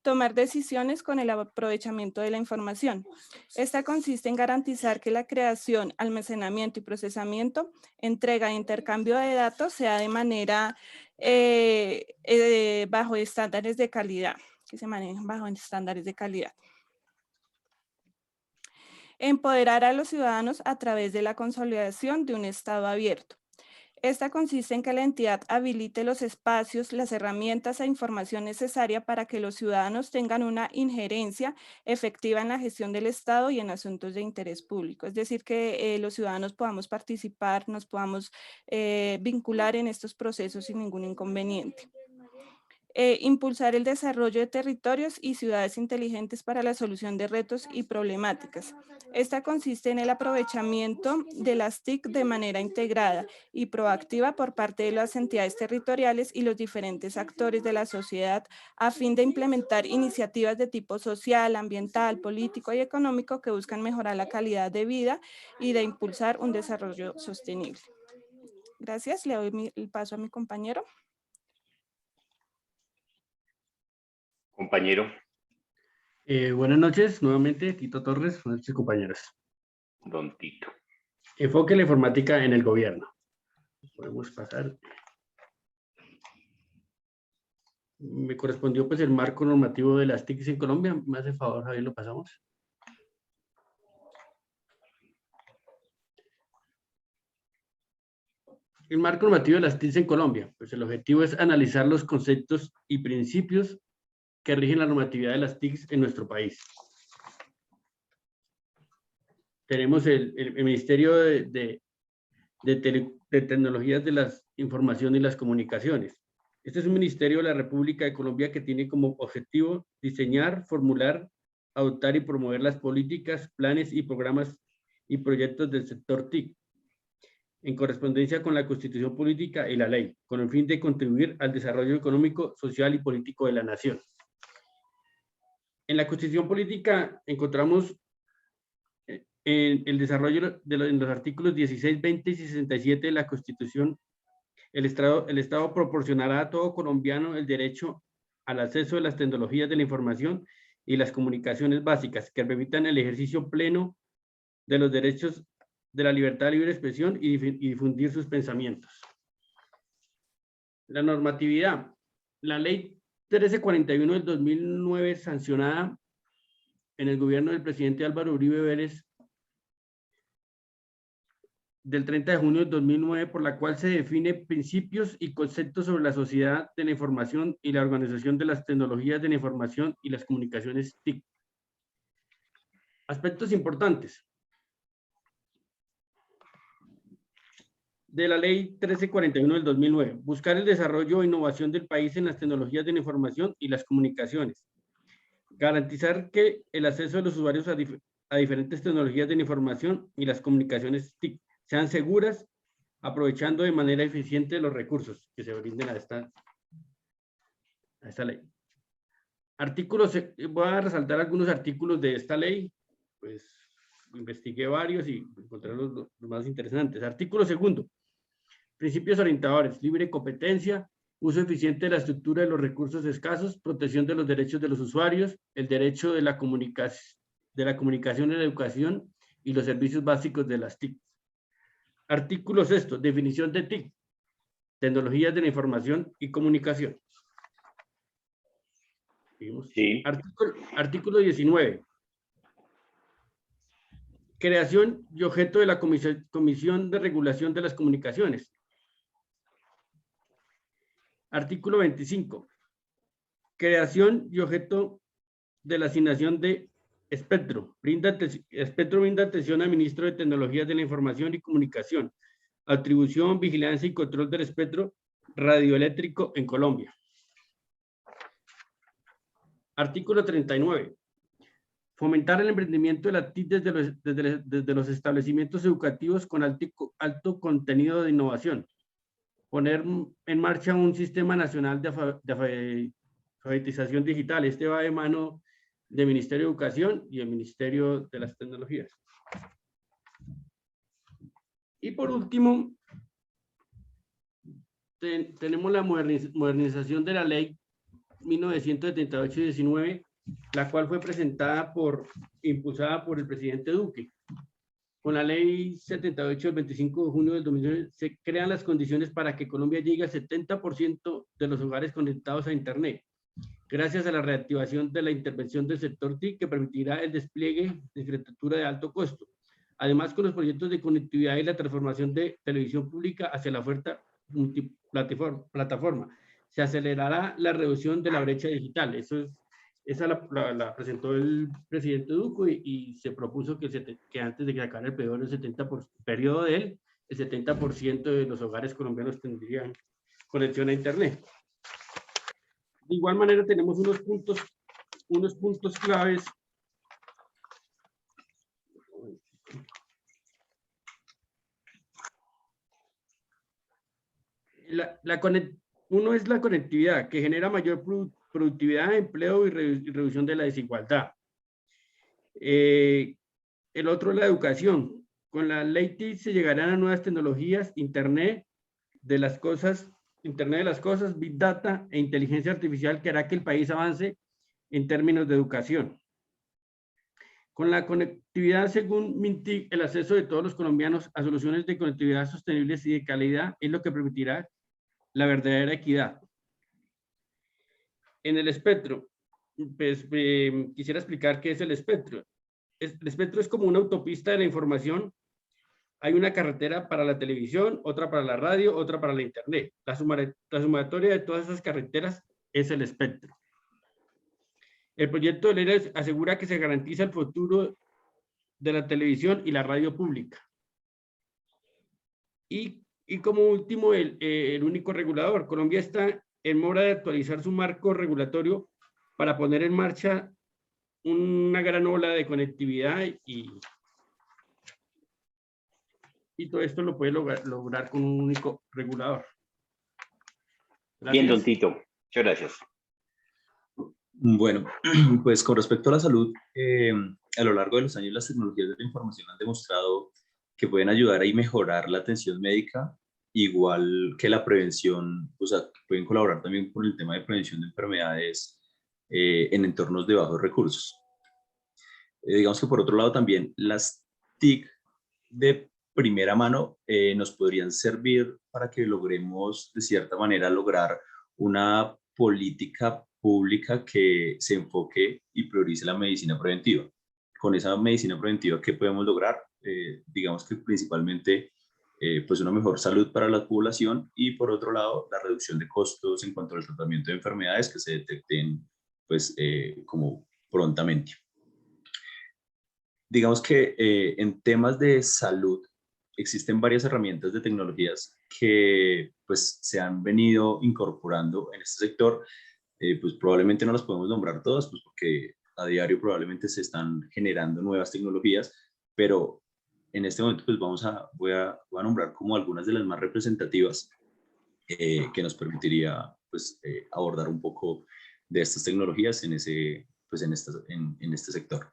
Tomar decisiones con el aprovechamiento de la información. Esta consiste en garantizar que la creación, almacenamiento y procesamiento, entrega e intercambio de datos sea de manera bajo estándares de calidad, que se manejen bajo estándares de calidad. Empoderar a los ciudadanos a través de la consolidación de un Estado abierto. Esta consiste en que la entidad habilite los espacios, las herramientas e información necesaria para que los ciudadanos tengan una injerencia efectiva en la gestión del Estado y en asuntos de interés público. Es decir, que los ciudadanos podamos participar, nos podamos vincular en estos procesos sin ningún inconveniente. Impulsar el desarrollo de territorios y ciudades inteligentes para la solución de retos y problemáticas. Esta consiste en el aprovechamiento de las TIC de manera integrada y proactiva por parte de las entidades territoriales y los diferentes actores de la sociedad a fin de implementar iniciativas de tipo social, ambiental, político y económico que buscan mejorar la calidad de vida y de impulsar un desarrollo sostenible. Gracias, le doy el paso a mi compañero. Compañero. Buenas noches, nuevamente, Tito Torres, buenas noches, compañeros. Don Tito. Enfoque de la informática en el gobierno. Podemos pasar. Me correspondió pues el marco normativo de las TICs en Colombia. ¿Me hace favor, Javier, lo pasamos? El marco normativo de las TICs en Colombia. Pues el objetivo es analizar los conceptos y principios que rigen la normatividad de las TICs en nuestro país. Tenemos el Ministerio de Tecnologías de la Información y las Comunicaciones. Este es un ministerio de la República de Colombia que tiene como objetivo diseñar, formular, adoptar y promover las políticas, planes y programas y proyectos del sector TIC, en correspondencia con la Constitución Política y la ley, con el fin de contribuir al desarrollo económico, social y político de la nación. En la Constitución Política encontramos el desarrollo en los artículos 16, 20 y 67 de la Constitución. El Estado proporcionará a todo colombiano el derecho al acceso a las tecnologías de la información y las comunicaciones básicas que permitan el ejercicio pleno de los derechos de la libertad de libre expresión y difundir sus pensamientos. La normatividad. La ley 1341 del 2009, sancionada en el gobierno del presidente Álvaro Uribe Vélez del 30 de junio del 2009, por la cual se define principios y conceptos sobre la sociedad de la información y la organización de las tecnologías de la información y las comunicaciones TIC. Aspectos importantes de la ley 1341 del 2009. Buscar el desarrollo e innovación del país en las tecnologías de la información y las comunicaciones. Garantizar que el acceso de los usuarios a diferentes tecnologías de la información y las comunicaciones TIC sean seguras, aprovechando de manera eficiente los recursos que se brinden a esta ley. Artículos, voy a resaltar algunos artículos de esta ley, pues investigué varios y encontré los más interesantes. Artículo segundo. Principios orientadores, libre competencia, uso eficiente de la estructura de los recursos escasos, protección de los derechos de los usuarios, el derecho de la comunicación y la educación y los servicios básicos de las TIC. Artículo sexto, definición de TIC, tecnologías de la información y comunicación. Sí. Artículo 19. Creación y objeto de la Comisión de Regulación de las Comunicaciones. Artículo 25. Creación y objeto de la asignación de espectro. Espectro brinda atención al Ministro de Tecnologías de la Información y Comunicación. Atribución, vigilancia y control del espectro radioeléctrico en Colombia. Artículo 39. Fomentar el emprendimiento de la TIC desde los establecimientos educativos con alto contenido de innovación. Poner en marcha un sistema nacional de alfabetización digital. Este va de mano del Ministerio de Educación y el Ministerio de las Tecnologías. Y por último, tenemos la modernización de la ley 1978-19, la cual fue impulsada por el presidente Duque. Con la ley 78 del 25 de junio del 2009 se crean las condiciones para que Colombia llegue al 70% de los hogares conectados a Internet, gracias a la reactivación de la intervención del sector TIC que permitirá el despliegue de infraestructura de alto costo. Además, con los proyectos de conectividad y la transformación de televisión pública hacia la oferta multiplataforma, se acelerará la reducción de la brecha digital. Esa la presentó el presidente Duque y se propuso que antes de que acabe el periodo el 70% de los hogares colombianos tendrían conexión a Internet. De igual manera tenemos unos puntos claves. Uno es la conectividad, que genera mayor productividad, empleo y reducción de la desigualdad. El otro es la educación. Con la ley TIC se llegarán a nuevas tecnologías, Internet de las cosas, Big Data e inteligencia artificial, que hará que el país avance en términos de educación. Con la conectividad, según MINTIC, el acceso de todos los colombianos a soluciones de conectividad sostenibles y de calidad es lo que permitirá la verdadera equidad. En el espectro, pues quisiera explicar qué es el espectro. El espectro es como una autopista de la información. Hay una carretera para la televisión, otra para la radio, otra para la internet. La sumatoria de todas esas carreteras es el espectro. El proyecto de ley asegura que se garantiza el futuro de la televisión y la radio pública. Y como último, el único regulador. Colombia está en mora de actualizar su marco regulatorio para poner en marcha una gran ola de conectividad y todo esto lo puede lograr con un único regulador. Gracias. Bien, don Tito. Muchas gracias. Bueno, pues con respecto a la salud, a lo largo de los años las tecnologías de la información han demostrado que pueden ayudar a mejorar la atención médica, igual que la prevención, o sea, pueden colaborar también con el tema de prevención de enfermedades en entornos de bajos recursos. Digamos que por otro lado también las TIC de primera mano nos podrían servir para que logremos de cierta manera lograr una política pública que se enfoque y priorice la medicina preventiva. Con esa medicina preventiva, ¿qué podemos lograr? Digamos que principalmente pues una mejor salud para la población y por otro lado la reducción de costos en cuanto al tratamiento de enfermedades que se detecten pues como prontamente. Digamos que en temas de salud existen varias herramientas de tecnologías que pues se han venido incorporando en este sector. Pues probablemente no las podemos nombrar todas, pues porque a diario probablemente se están generando nuevas tecnologías, pero en este momento pues voy a nombrar como algunas de las más representativas que nos permitiría pues abordar un poco de estas tecnologías en este sector.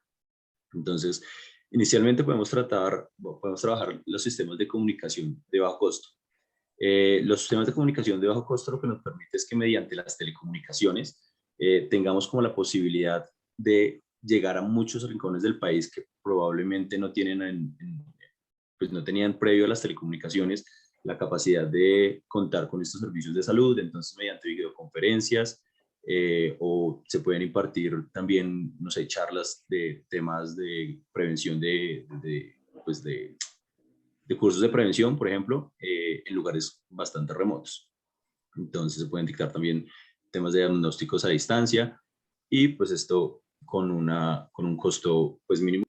Entonces, inicialmente podemos trabajar los sistemas de comunicación de bajo costo. Los sistemas de comunicación de bajo costo lo que nos permite es que mediante las telecomunicaciones tengamos como la posibilidad de llegar a muchos rincones del país que probablemente no tienen pues no tenían previo a las telecomunicaciones la capacidad de contar con estos servicios de salud. Entonces mediante videoconferencias o se pueden impartir también, no sé, charlas de temas de prevención de cursos de prevención, por ejemplo, en lugares bastante remotos. Entonces se pueden dictar también temas de diagnósticos a distancia y pues esto con un costo pues mínimo.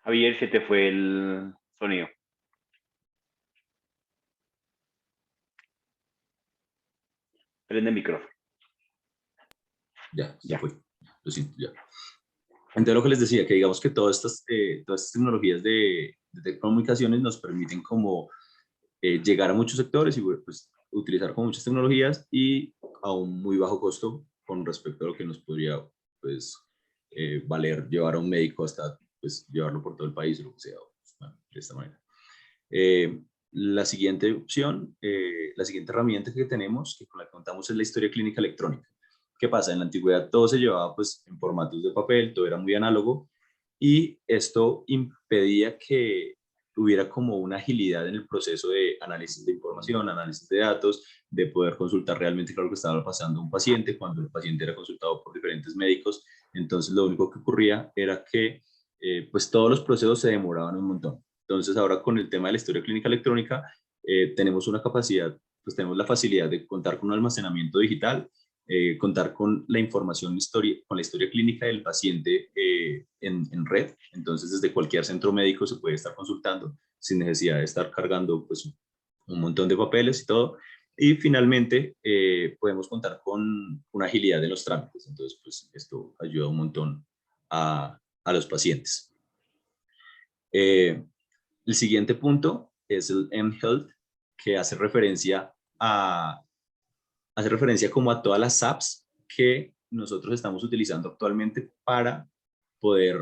Javier, se te fue el sonido. Prende el micrófono. Ya fue. Lo siento, ya. Entonces lo que les decía, que digamos que todas estas tecnologías de telecomunicaciones nos permiten como llegar a muchos sectores y pues utilizar con muchas tecnologías y a un muy bajo costo con respecto a lo que nos podría pues valer llevar a un médico hasta pues llevarlo por todo el país o lo que sea, bueno, de esta manera. La siguiente opción, la siguiente herramienta que tenemos, que con la que contamos, es la historia clínica electrónica. ¿Qué pasa? En la antigüedad todo se llevaba pues en formatos de papel, todo era muy análogo, y esto impedía que hubiera como una agilidad en el proceso de análisis de información, análisis de datos, de poder consultar realmente qué es lo que estaba pasando a un paciente cuando el paciente era consultado por diferentes médicos. Entonces lo único que ocurría era que pues todos los procesos se demoraban un montón. Entonces ahora con el tema de la historia clínica electrónica tenemos una capacidad, pues tenemos la facilidad de contar con un almacenamiento digital, contar con la información, con la historia clínica del paciente en red. Entonces, desde cualquier centro médico se puede estar consultando sin necesidad de estar cargando pues, un montón de papeles y todo. Y finalmente, podemos contar con una agilidad en los trámites. Entonces, pues esto ayuda un montón a los pacientes. El siguiente punto es el mHealth, que hace referencia como a todas las apps que nosotros estamos utilizando actualmente para poder,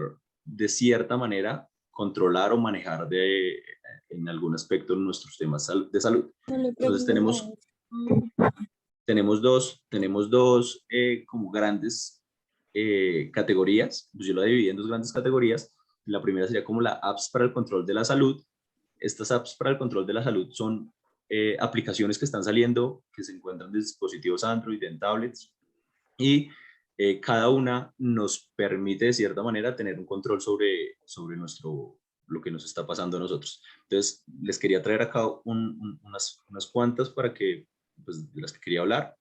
de cierta manera, controlar o manejar en algún aspecto nuestros temas de salud. Entonces tenemos dos como grandes categorías. Pues yo lo dividí en dos grandes categorías. La primera sería como las apps para el control de la salud. Estas apps para el control de la salud son aplicaciones que están saliendo, que se encuentran en dispositivos Android, en tablets, y cada una nos permite de cierta manera tener un control sobre lo que nos está pasando a nosotros. Entonces, les quería traer acá unas cuantas para que, pues, de las que quería hablar.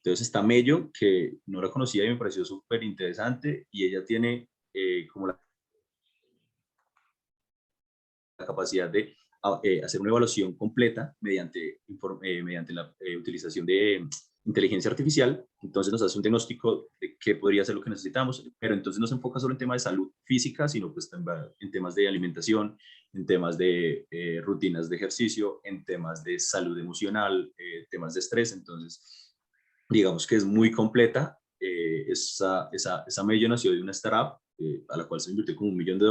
Entonces está Mello, que no la conocía y me pareció súper interesante, y ella tiene como la capacidad de hacer una evaluación completa mediante la utilización de inteligencia artificial. Entonces nos hace un diagnóstico de qué podría ser lo que necesitamos, pero entonces no se enfoca solo en temas de salud física, sino pues en temas de alimentación, en temas de rutinas de ejercicio, en temas de salud emocional, temas de estrés. Entonces digamos que es muy completa. Esa Mello nació de una startup a la cual se invirtió como $1 millón,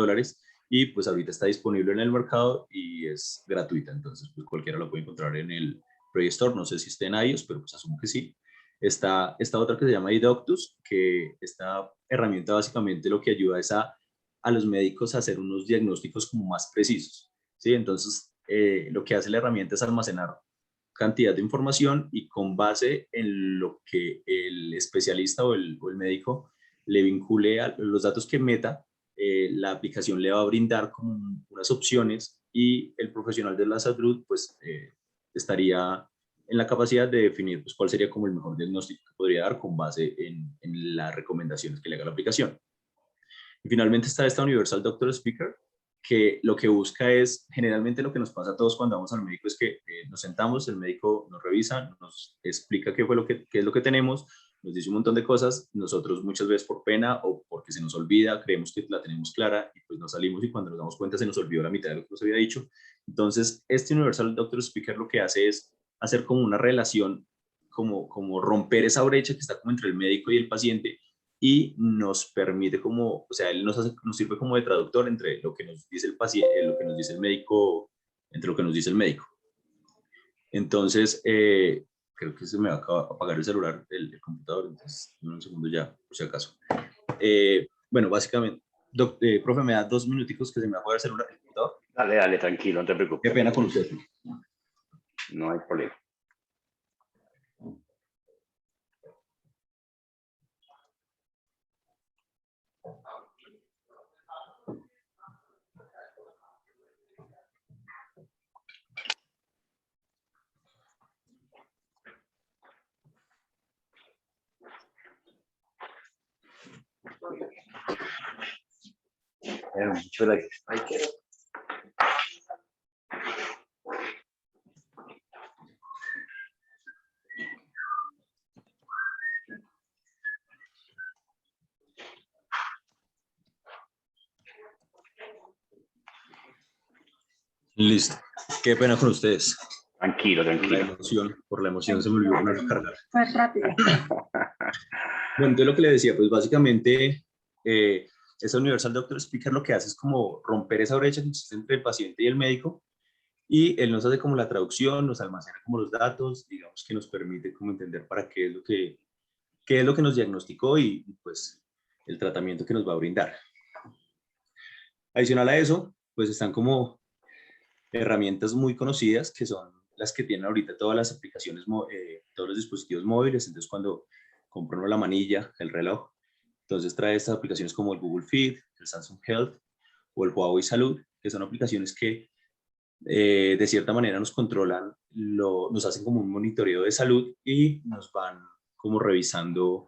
y pues ahorita está disponible en el mercado y es gratuita. Entonces pues cualquiera lo puede encontrar en el Play Store. No sé si esté en iOS, pero pues asumo que sí. Está esta otra que se llama iDoctus, que esta herramienta básicamente lo que ayuda es a los médicos a hacer unos diagnósticos como más precisos, ¿sí? Entonces lo que hace la herramienta es almacenar cantidad de información, y con base en lo que el especialista o el médico le vincule a los datos que meta, la aplicación le va a brindar como unas opciones, y el profesional de la salud pues estaría en la capacidad de definir pues cuál sería como el mejor diagnóstico que podría dar con base en las recomendaciones que le haga la aplicación. Y finalmente está esta Universal Doctor Speaker, que lo que busca es, generalmente lo que nos pasa a todos cuando vamos al médico es que nos sentamos, el médico nos revisa, nos explica qué es lo que tenemos, nos dice un montón de cosas. Nosotros muchas veces por pena o porque se nos olvida, creemos que la tenemos clara, y pues nos salimos y cuando nos damos cuenta se nos olvidó la mitad de lo que nos había dicho. Entonces este Universal Doctor Speaker lo que hace es hacer como una relación, como romper esa brecha que está como entre el médico y el paciente, y nos permite como, o sea, él nos sirve como de traductor entre lo que nos dice el paciente, lo que nos dice el médico, entre lo que nos dice el médico. Entonces, creo que se me va a apagar el celular, el computador, entonces un segundo ya, por si acaso. Bueno, básicamente, profe, me da 2 minuticos que se me va a apagar el celular, el computador. Dale, tranquilo, no te preocupes. Qué pena con usted. No hay problema. Muchas gracias. Ahí quedo. Listo. Qué pena con ustedes. Tranquilo. Por la emoción se me olvidó poner a cargar. Fue rápido. Bueno, entonces lo que le decía, pues básicamente esa Universal Doctor Speaker lo que hace es como romper esa brecha que existe entre el paciente y el médico, y él nos hace como la traducción, nos almacena como los datos, digamos que nos permite como entender para qué es lo que nos diagnosticó y pues el tratamiento que nos va a brindar. Adicional a eso, pues están como herramientas muy conocidas que son las que tienen ahorita todas las aplicaciones, todos los dispositivos móviles. Entonces cuando compra uno la manilla, el reloj, entonces trae estas aplicaciones como el Google Fit, el Samsung Health o el Huawei Salud, que son aplicaciones que de cierta manera nos controlan, nos hacen como un monitoreo de salud y nos van como revisando,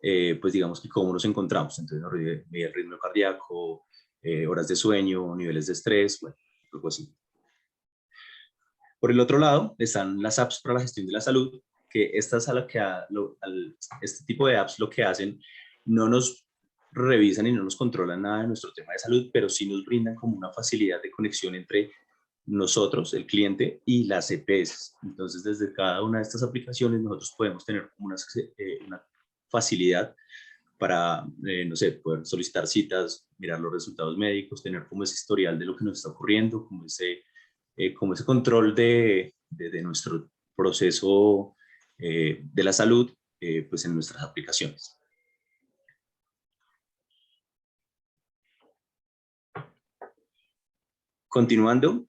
pues digamos que cómo nos encontramos. Entonces nos mide el ritmo cardíaco, horas de sueño, niveles de estrés, bueno, algo así. Por el otro lado, están las apps para la gestión de la salud, que estas este tipo de apps lo que hacen, no nos revisan y no nos controlan nada de nuestro tema de salud, pero sí nos brindan como una facilidad de conexión entre nosotros, el cliente, y las EPS. Entonces, desde cada una de estas aplicaciones, nosotros podemos tener como una facilidad para, no sé, poder solicitar citas, mirar los resultados médicos, tener como ese historial de lo que nos está ocurriendo, como ese control de nuestro proceso de la salud, pues en nuestras aplicaciones. Continuando,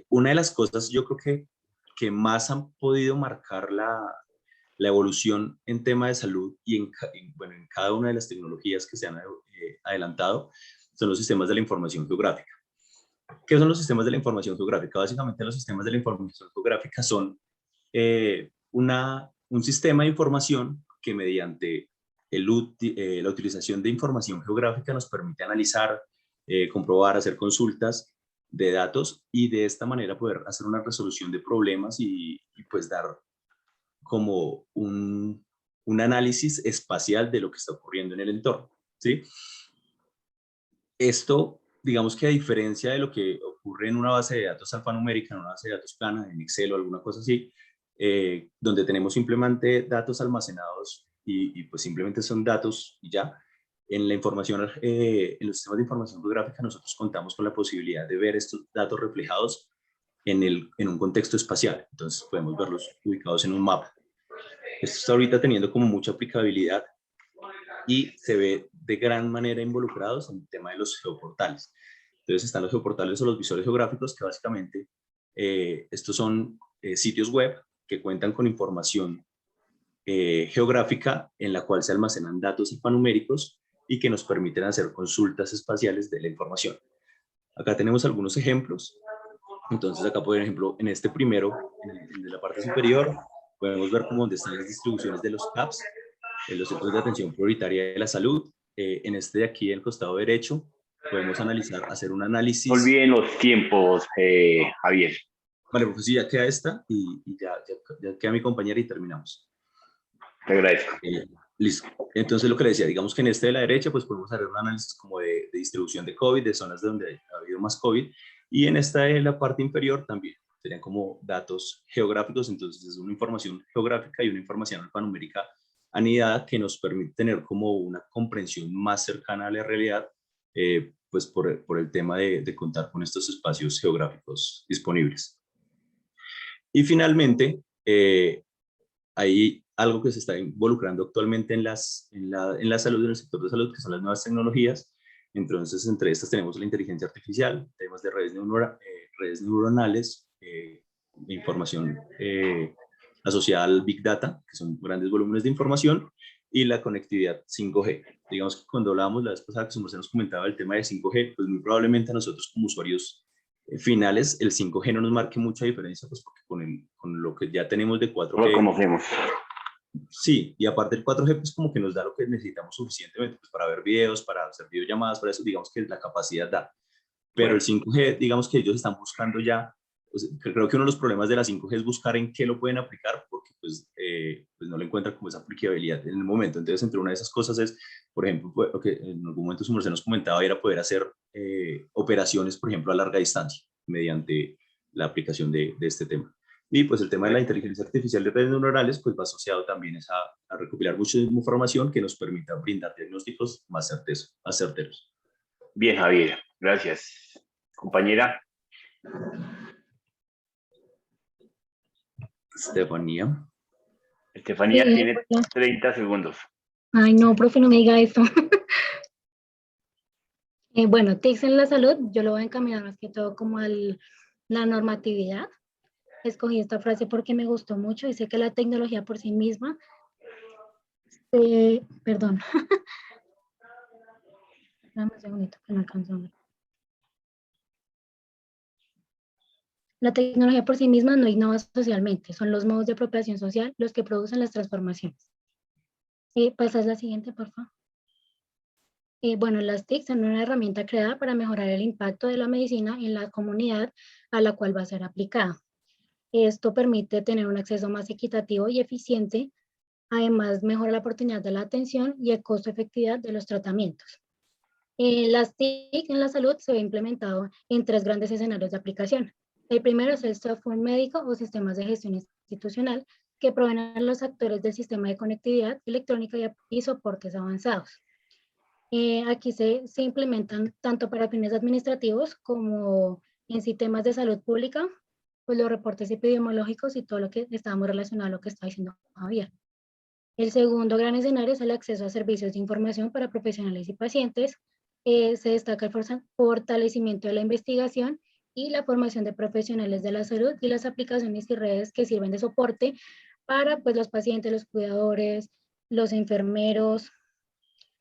una de las cosas yo creo que más han podido marcar la evolución en tema de salud y en cada una de las tecnologías que se han adelantado son los sistemas de la información geográfica. ¿Qué son los sistemas de la información geográfica? Básicamente los sistemas de la información geográfica son un sistema de información que mediante la utilización de información geográfica nos permite analizar, comprobar, hacer consultas de datos y de esta manera poder hacer una resolución de problemas y pues dar como un análisis espacial de lo que está ocurriendo en el entorno, ¿sí? Esto, digamos que a diferencia de lo que ocurre en una base de datos alfanumérica, en una base de datos plana, en Excel o alguna cosa así, donde tenemos simplemente datos almacenados y pues simplemente son datos y ya, en la información, en los sistemas de información geográfica nosotros contamos con la posibilidad de ver estos datos reflejados en un contexto espacial. Entonces podemos verlos ubicados en un mapa. Esto está ahorita teniendo como mucha aplicabilidad y se ve de gran manera involucrados en el tema de los geoportales. Entonces están los geoportales o los visores geográficos que básicamente estos son sitios web que cuentan con información geográfica en la cual se almacenan datos alfanuméricos y que nos permiten hacer consultas espaciales de la información. Acá tenemos algunos ejemplos. Entonces acá, por ejemplo, en este primero, en la parte superior, podemos ver cómo donde están las distribuciones de los CAPS, los centros de atención prioritaria de la salud. En este de aquí, en el costado derecho, podemos hacer un análisis. No olviden los tiempos, Javier. Vale, pues sí, ya queda esta y ya queda mi compañera y terminamos. Te agradezco. Listo. Entonces lo que le decía, digamos que en este de la derecha, pues podemos hacer un análisis como de distribución de COVID, de zonas donde ha habido más COVID. Y en esta de la parte inferior también serían como datos geográficos. Entonces es una información geográfica y una información alfanumérica anidada que nos permite tener como una comprensión más cercana a la realidad, pues por el tema de contar con estos espacios geográficos disponibles. Y finalmente, hay algo que se está involucrando actualmente en la salud, en el sector de salud, que son las nuevas tecnologías. Entonces, entre estas tenemos la inteligencia artificial, temas de redes neuronales, información asociada al Big Data, que son grandes volúmenes de información, y la conectividad 5G. Digamos que cuando hablábamos la vez pasada, que se nos comentaba el tema de 5G, pues muy probablemente a nosotros como usuarios finales, el 5G no nos marque mucha diferencia, pues porque con lo que ya tenemos de 4G... Lo conocemos. Sí, y aparte el 4G pues como que nos da lo que necesitamos suficientemente pues, para ver videos, para hacer videollamadas, para eso digamos que la capacidad da. Pero el 5G, digamos que ellos están buscando ya, pues, creo que uno de los problemas de la 5G es buscar en qué lo pueden aplicar, porque pues no le encuentran como esa aplicabilidad en el momento. Entonces, entre una de esas cosas es, por ejemplo, lo que en algún momento su merced nos comentaba, era poder hacer operaciones, por ejemplo, a larga distancia, mediante la aplicación de este tema. Y pues el tema de la inteligencia artificial de redes neuronales pues va asociado también a recopilar mucha información que nos permita brindar diagnósticos más certeros. Bien, Javier, gracias. Compañera. Estefanía. Estefanía Sí, tiene bueno. 30 segundos. Ay, no, profe, no me diga eso. Bueno, TICs en la salud, yo lo voy a encaminar más que todo como a la normatividad. Escogí esta frase porque me gustó mucho. Dice que la tecnología por sí misma, perdón. Dame un segundito que no alcanzo a ver. La tecnología por sí misma no innova socialmente, son los modos de apropiación social los que producen las transformaciones. ¿Pasas la siguiente, por favor? Bueno, las TIC son una herramienta creada para mejorar el impacto de la medicina en la comunidad a la cual va a ser aplicada. Esto permite tener un acceso más equitativo y eficiente, además mejora la oportunidad de la atención y el costo-efectividad de los tratamientos. Las TIC en la salud se ve implementado en 3 grandes escenarios de aplicación. El primero es el software médico o sistemas de gestión institucional que proveen a los actores del sistema de conectividad electrónica y soportes avanzados. Aquí se implementan tanto para fines administrativos como en sistemas de salud pública, pues los reportes epidemiológicos y todo lo que estábamos relacionado a lo que está diciendo Javier. El segundo gran escenario es el acceso a servicios de información para profesionales y pacientes. Se destaca el fortalecimiento de la investigación y la formación de profesionales de la salud y las aplicaciones y redes que sirven de soporte para pues, los pacientes, los cuidadores, los enfermeros.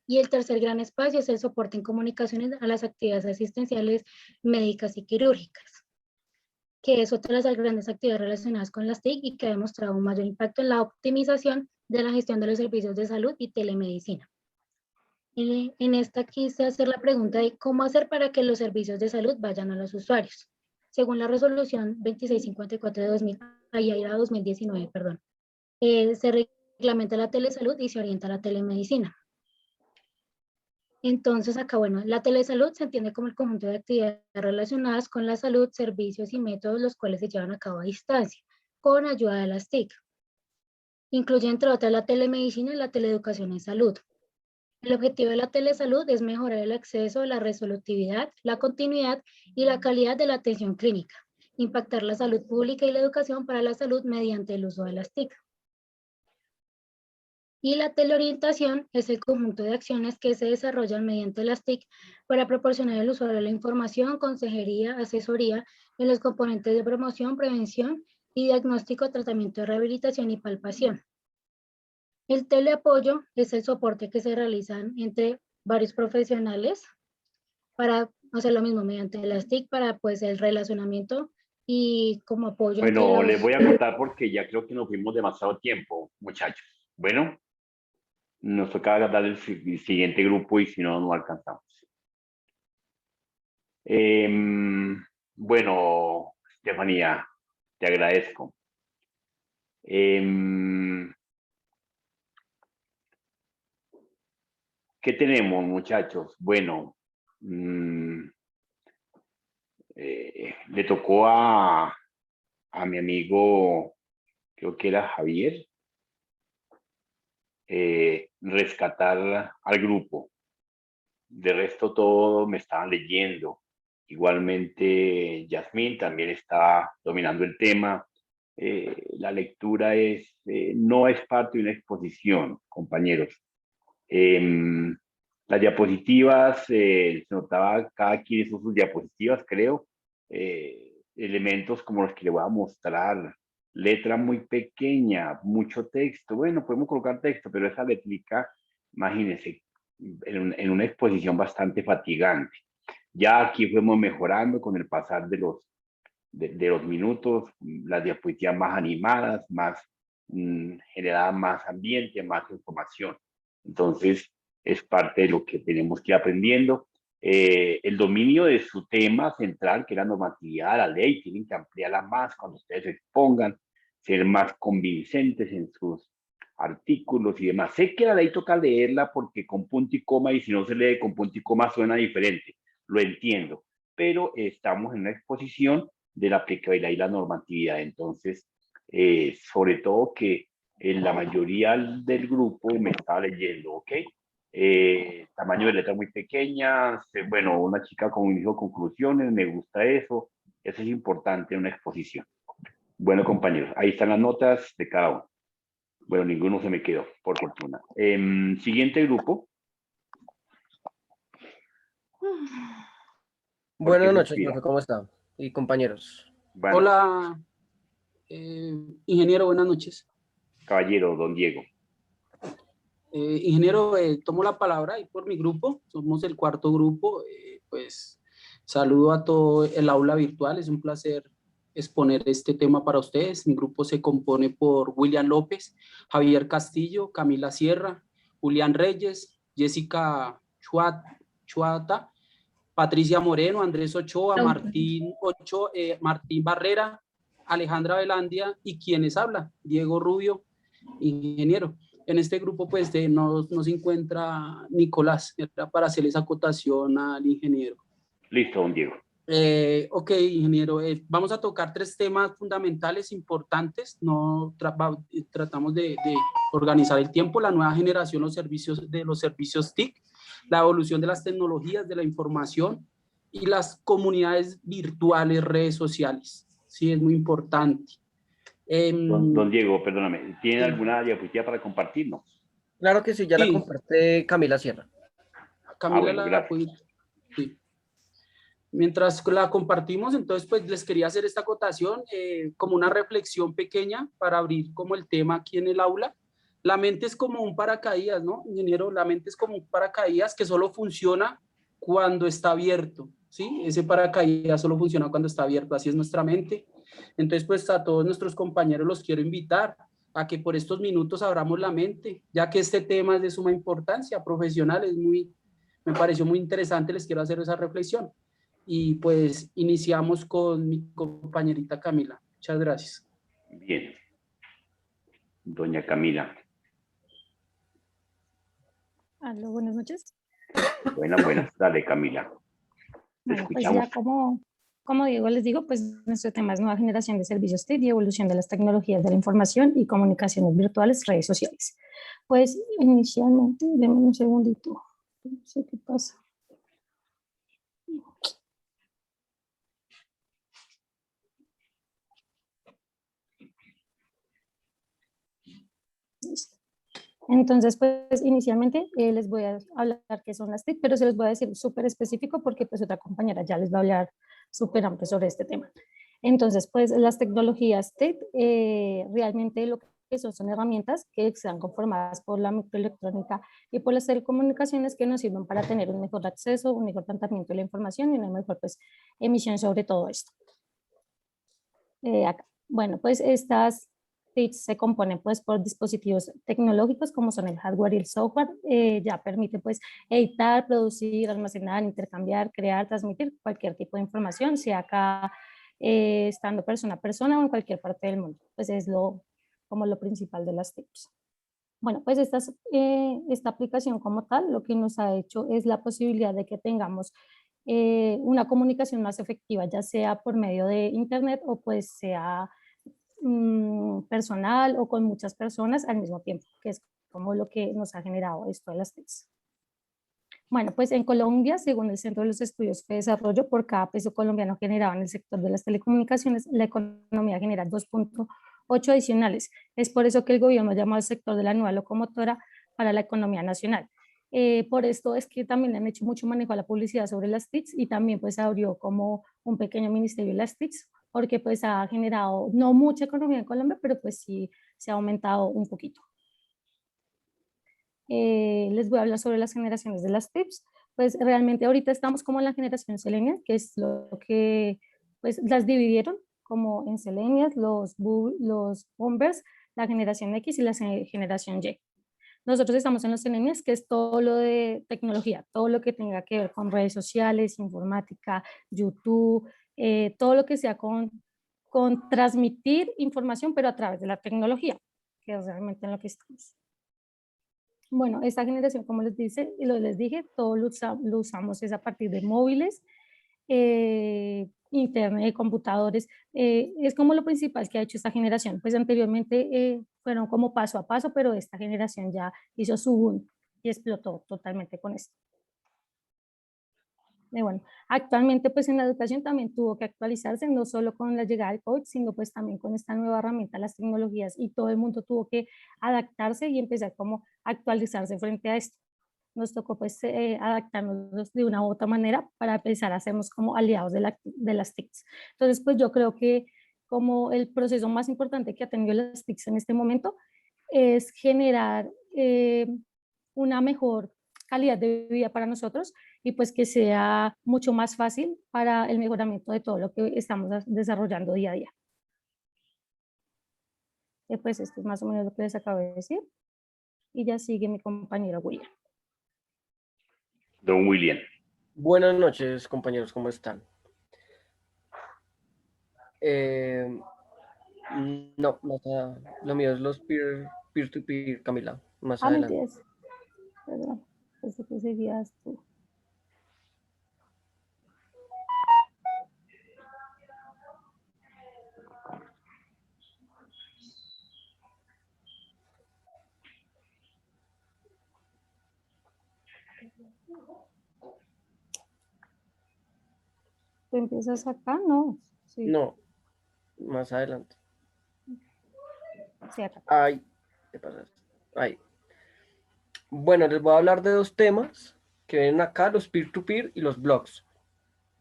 Y el tercer gran espacio es el soporte en comunicaciones a las actividades asistenciales médicas y quirúrgicas, que es otra de las grandes actividades relacionadas con las TIC y que ha demostrado un mayor impacto en la optimización de la gestión de los servicios de salud y telemedicina. En esta quise hacer la pregunta de cómo hacer para que los servicios de salud vayan a los usuarios. Según la resolución 2654 de 2019, se reglamenta la telesalud y se orienta a la telemedicina. Entonces acá, bueno, la telesalud se entiende como el conjunto de actividades relacionadas con la salud, servicios y métodos los cuales se llevan a cabo a distancia, con ayuda de las TIC. Incluye entre otras la telemedicina y la teleeducación en salud. El objetivo de la telesalud es mejorar el acceso, la resolutividad, la continuidad y la calidad de la atención clínica, impactar la salud pública y la educación para la salud mediante el uso de las TIC. Y la teleorientación es el conjunto de acciones que se desarrollan mediante las TIC para proporcionar al usuario la información, consejería, asesoría en los componentes de promoción, prevención y diagnóstico, tratamiento de rehabilitación y palpación. El teleapoyo es el soporte que se realiza entre varios profesionales para hacer lo mismo mediante las TIC para pues el relacionamiento y como apoyo. Bueno, les voy a contar porque ya creo que nos fuimos demasiado tiempo, muchachos. Bueno, nos toca dar el siguiente grupo y si no, no alcanzamos. Bueno, Estefanía, te agradezco. ¿Qué tenemos, muchachos? Bueno, le tocó a mi amigo, creo que era Javier, rescatar al grupo. De resto, todos me estaban leyendo. Igualmente, Yasmín también está dominando el tema. La lectura no es parte de una exposición, compañeros. Las diapositivas, se notaba cada quien hizo sus diapositivas, creo. Elementos como los que le voy a mostrar. Letra muy pequeña, mucho texto. Bueno, podemos colocar texto, pero esa letrica, imagínense, en una exposición bastante fatigante. Ya aquí fuimos mejorando con el pasar de los minutos, las diapositivas más animadas, más generadas más ambiente, más información. Entonces, es parte de lo que tenemos que ir aprendiendo. El dominio de su tema central, que es la normatividad, la ley, tienen que ampliarla más cuando ustedes se expongan, ser más convincentes en sus artículos y demás. Sé que la ley toca leerla porque con punto y coma, y si no se lee con punto y coma suena diferente, lo entiendo, pero estamos en una exposición de la aplicabilidad y la normatividad, entonces, sobre todo que la mayoría del grupo me estaba leyendo, ¿ok? Tamaño de letra muy pequeña, bueno, una chica con inicio conclusiones, me gusta eso es importante en una exposición. Bueno, compañeros, ahí están las notas de cada uno. Bueno, ninguno se me quedó, por fortuna. Siguiente grupo. Buenas noches, profe, ¿cómo está? Y compañeros. Bueno. Hola, ingeniero, buenas noches. Caballero, don Diego. Ingeniero, tomo la palabra ahí por mi grupo, somos el cuarto grupo, pues saludo a todo el aula virtual, es un placer exponer este tema para ustedes. Mi grupo se compone por William López, Javier Castillo, Camila Sierra, Julián Reyes, Jessica Chuata, Patricia Moreno, Andrés Ochoa, Martín Barrera, Alejandra Velandia y quienes habla, Diego Rubio, ingeniero. En este grupo pues no se encuentra Nicolás, era para hacer esa acotación al ingeniero. Listo, don Diego. Ok, ingeniero, vamos a tocar 3 temas fundamentales importantes. Tratamos de organizar el tiempo, la nueva generación de los servicios TIC, la evolución de las tecnologías de la información y las comunidades virtuales, redes sociales. Sí, es muy importante. Don Diego, perdóname, ¿tiene alguna diapositiva para compartirnos? Claro que sí, ya la comparte Camila Sierra. Camila, gracias. Sí. Mientras la compartimos, entonces pues les quería hacer esta acotación como una reflexión pequeña para abrir como el tema aquí en el aula. La mente es como un paracaídas, ¿no, ingeniero? La mente es como un paracaídas que solo funciona cuando está abierto, ¿sí? Ese paracaídas solo funciona cuando está abierto, así es nuestra mente. Entonces pues a todos nuestros compañeros los quiero invitar a que por estos minutos abramos la mente, ya que este tema es de suma importancia profesional, me pareció muy interesante, les quiero hacer esa reflexión. Y pues iniciamos con mi compañerita Camila. Muchas gracias. Bien. Doña Camila. Aló, buenas noches. Buenas. Dale, Camila. Te Bueno, pues escuchamos. ya como Diego les digo, pues nuestro tema es nueva generación de servicios TIC y evolución de las tecnologías de la información y comunicaciones virtuales, redes sociales. Pues inicialmente, denme un segundito, no sé qué pasa. Entonces, pues inicialmente les voy a hablar qué son las TIC, pero se los voy a decir súper específico porque pues otra compañera ya les va a hablar súper amplio sobre este tema. Entonces, pues las tecnologías TIC realmente lo que son herramientas que están conformadas por la microelectrónica y por las telecomunicaciones que nos sirven para tener un mejor acceso, un mejor tratamiento de la información y una mejor pues, emisión sobre todo esto. Acá. Bueno, pues estas TIC se componen pues por dispositivos tecnológicos como son el hardware y el software, ya permite pues editar, producir, almacenar, intercambiar, crear, transmitir cualquier tipo de información, sea acá estando persona a persona o en cualquier parte del mundo, pues es como lo principal de las TICs. Bueno, pues esta aplicación como tal lo que nos ha hecho es la posibilidad de que tengamos una comunicación más efectiva, ya sea por medio de internet o pues sea personal o con muchas personas al mismo tiempo, que es como lo que nos ha generado esto de las TICs. Bueno, pues en Colombia, según el Centro de los Estudios de Desarrollo, por cada peso colombiano generado en el sector de las telecomunicaciones, la economía genera 2.8 adicionales. Es por eso que el gobierno llama al sector de la nueva locomotora para la economía nacional. Por esto es que también han hecho mucho manejo a la publicidad sobre las TICs y también pues abrió como un pequeño ministerio de las TICs, porque pues ha generado no mucha economía en Colombia, pero pues sí se ha aumentado un poquito. Les voy a hablar sobre las generaciones de las TICs. Pues realmente ahorita estamos como en la generación Selenium, que es lo que pues las dividieron como en Selenium, los Boomers, la generación X y la generación Y. Nosotros estamos en los Seleniums, que es todo lo de tecnología, todo lo que tenga que ver con redes sociales, informática, YouTube, todo lo que sea con transmitir información, pero a través de la tecnología, que es realmente en lo que estamos. Bueno, esta generación, como les dije, todo lo usamos es a partir de móviles, internet, computadores, es como lo principal que ha hecho esta generación. Pues anteriormente fueron como paso a paso, pero esta generación ya hizo su boom y explotó totalmente con esto. Bueno, actualmente pues en la educación también tuvo que actualizarse, no solo con la llegada del COVID, sino pues también con esta nueva herramienta, las tecnologías, y todo el mundo tuvo que adaptarse y empezar como a actualizarse frente a esto. Nos tocó pues adaptarnos de una u otra manera para empezar a hacernos como aliados de las TICs. Entonces pues yo creo que como el proceso más importante que ha tenido las TICs en este momento es generar una mejor calidad de vida para nosotros y pues que sea mucho más fácil para el mejoramiento de todo lo que estamos desarrollando día a día. Pues esto es más o menos lo que les acabo de decir. Y ya sigue mi compañero William. Don William. Buenas noches, compañeros, ¿cómo están? No, lo mío es los peer-to-peer, Camila, más adelante. Mentiras. Perdón, pensé que seguías tú. ¿Tú empiezas acá? No. Sí. No, más adelante. Sí, acá. Ay, ¿qué pasa? Ay. Bueno, les voy a hablar de dos temas que ven acá, los peer-to-peer y los blogs.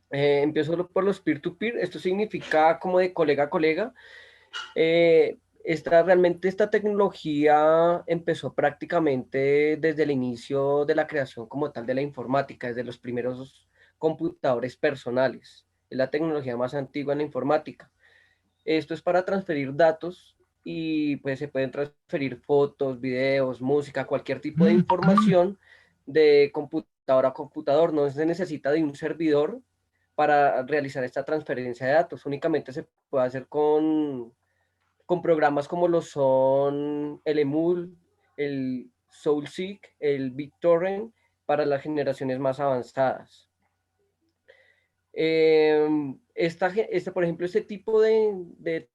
Empiezo por los peer-to-peer. Esto significa como de colega a colega. Realmente esta tecnología empezó prácticamente desde el inicio de la creación como tal de la informática, desde los primeros computadores personales. Es la tecnología más antigua en la informática. Esto es para transferir datos y pues se pueden transferir fotos, videos, música, cualquier tipo de información de computador a computador. No se necesita de un servidor para realizar esta transferencia de datos. Únicamente se puede hacer con programas como lo son el Emul, el SoulSeek, el BitTorrent para las generaciones más avanzadas. Por ejemplo, este tipo de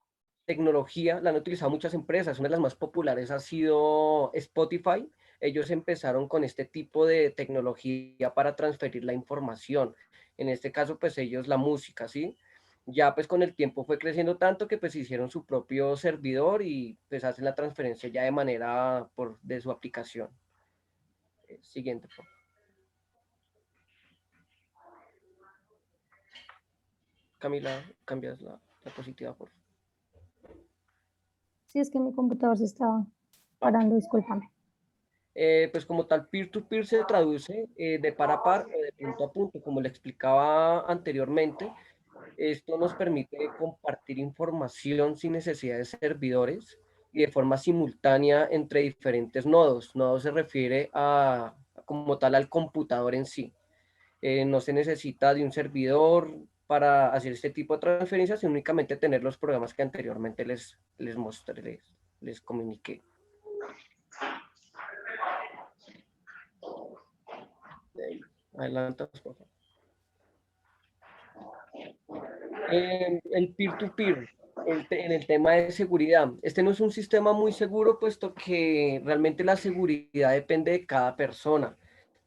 tecnología la han utilizado muchas empresas. Una de las más populares ha sido Spotify. Ellos empezaron con este tipo de tecnología para transferir la información. En este caso, pues ellos la música, ¿sí? Ya pues con el tiempo fue creciendo tanto que pues hicieron su propio servidor y pues hacen la transferencia ya de manera de su aplicación. Siguiente, por favor. Camila, cambias la diapositiva, por favor. Sí, es que mi computador se estaba parando, discúlpame. Pues como tal, peer-to-peer se traduce de par a par o de punto a punto, como le explicaba anteriormente. Esto nos permite compartir información sin necesidad de servidores y de forma simultánea entre diferentes nodos. Nodo se refiere como tal al computador en sí. No se necesita de un servidor para hacer este tipo de transferencias, sino únicamente tener los programas que anteriormente les mostré, les comuniqué. Adelante, por favor. El peer-to-peer, en el tema de seguridad. Este no es un sistema muy seguro, puesto que realmente la seguridad depende de cada persona,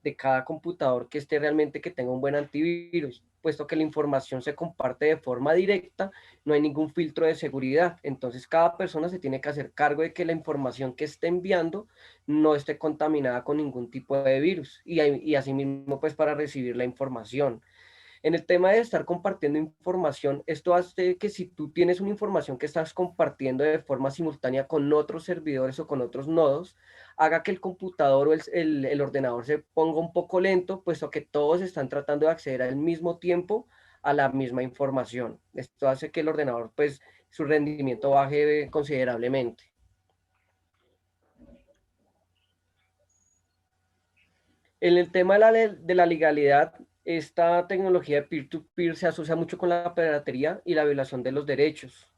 de cada computador que tenga un buen antivirus, puesto que la información se comparte de forma directa, no hay ningún filtro de seguridad. Entonces cada persona se tiene que hacer cargo de que la información que esté enviando no esté contaminada con ningún tipo de virus y asimismo pues para recibir la información. En el tema de estar compartiendo información, esto hace que si tú tienes una información que estás compartiendo de forma simultánea con otros servidores o con otros nodos, haga que el computador o el ordenador se ponga un poco lento, puesto que todos están tratando de acceder al mismo tiempo a la misma información. Esto hace que el ordenador, pues, su rendimiento baje considerablemente. En el tema de la legalidad, esta tecnología de peer-to-peer se asocia mucho con la piratería y la violación de los derechos.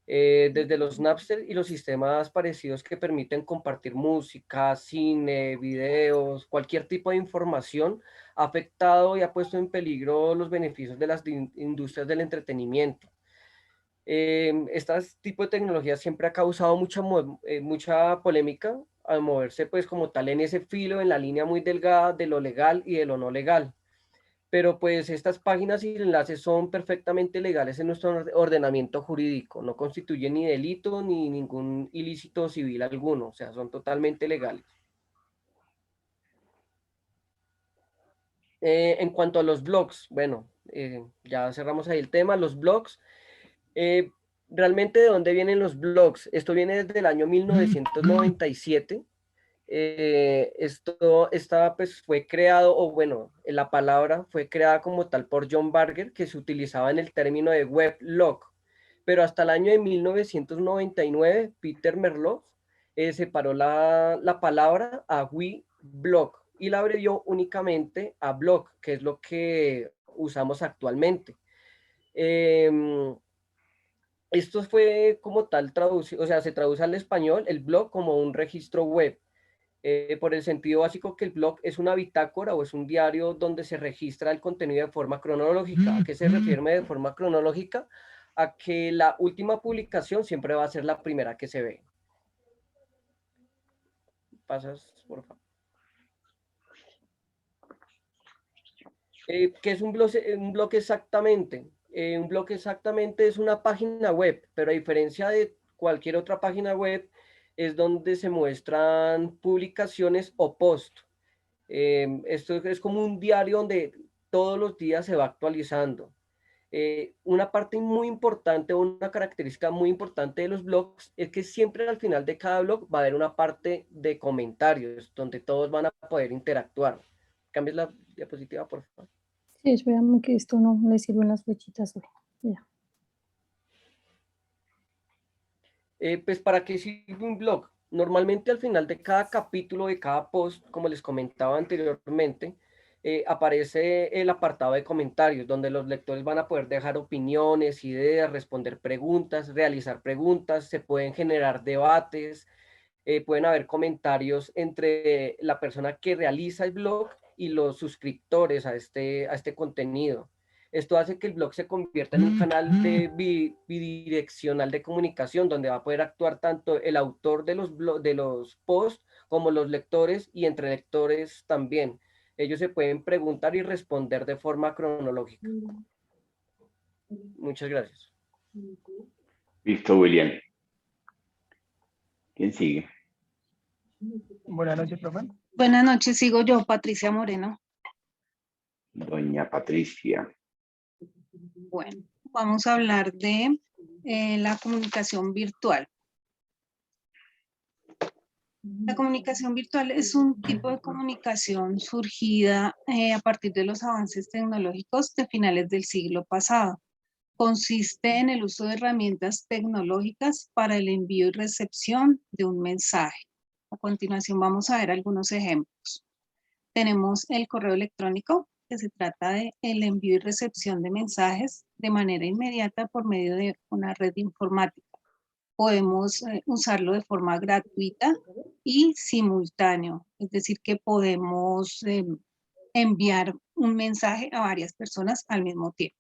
Desde los Napster y los sistemas parecidos que permiten compartir música, cine, videos, cualquier tipo de información, ha afectado y ha puesto en peligro los beneficios de las industrias del entretenimiento. Este tipo de tecnología siempre ha causado mucha polémica al moverse pues como tal en ese filo, en la línea muy delgada de lo legal y de lo no legal. pero pues estas páginas y enlaces son perfectamente legales en nuestro ordenamiento jurídico, no constituyen ni delito ni ningún ilícito civil alguno, o sea, son totalmente legales. En cuanto a los blogs, bueno, ya cerramos ahí el tema, los blogs. Realmente, ¿de dónde vienen los blogs? Esto viene desde el año 1997. Esta pues fue creado, o bueno, la palabra fue creada como tal por John Barger, que se utilizaba en el término de weblog, pero hasta el año de 1999, Peter Merloff separó la palabra a weblog y la abrevió únicamente a blog, que es lo que usamos actualmente. Esto fue como tal traducido, o sea, se traduce al español el blog como un registro web. Por el sentido básico que el blog es una bitácora o es un diario donde se registra el contenido de forma cronológica. ¿A qué se refiere de forma cronológica? A que la última publicación siempre va a ser la primera que se ve. Pasas, por favor. ¿Qué es un blog exactamente? Un blog exactamente es una página web, pero a diferencia de cualquier otra página web, es donde se muestran publicaciones o posts. Esto es como un diario donde todos los días se va actualizando. Una parte muy importante, una característica muy importante de los blogs es que siempre al final de cada blog va a haber una parte de comentarios donde todos van a poder interactuar. ¿Cambias la diapositiva, por favor? Sí, espérame que esto no le sirven las flechitas hoy. Ya. Pues, ¿para qué sirve un blog? Normalmente al final de cada capítulo, de cada post, como les comentaba anteriormente, aparece el apartado de comentarios, donde los lectores van a poder dejar opiniones, ideas, responder preguntas, realizar preguntas, se pueden generar debates, pueden haber comentarios entre la persona que realiza el blog y los suscriptores a este contenido. Esto hace que el blog se convierta en un canal de bidireccional de comunicación, donde va a poder actuar tanto el autor de los posts como los lectores y entre lectores también. Ellos se pueden preguntar y responder de forma cronológica. Muchas gracias. Listo, William. ¿Quién sigue? Buenas noches, profe. Buenas noches, sigo yo, Patricia Moreno. Doña Patricia. Bueno, vamos a hablar de la comunicación virtual. La comunicación virtual es un tipo de comunicación surgida a partir de los avances tecnológicos de finales del siglo pasado. Consiste en el uso de herramientas tecnológicas para el envío y recepción de un mensaje. A continuación vamos a ver algunos ejemplos. Tenemos el correo electrónico, que se trata de el envío y recepción de mensajes de manera inmediata por medio de una red informática. Podemos usarlo de forma gratuita y simultáneo, es decir, que podemos enviar un mensaje a varias personas al mismo tiempo.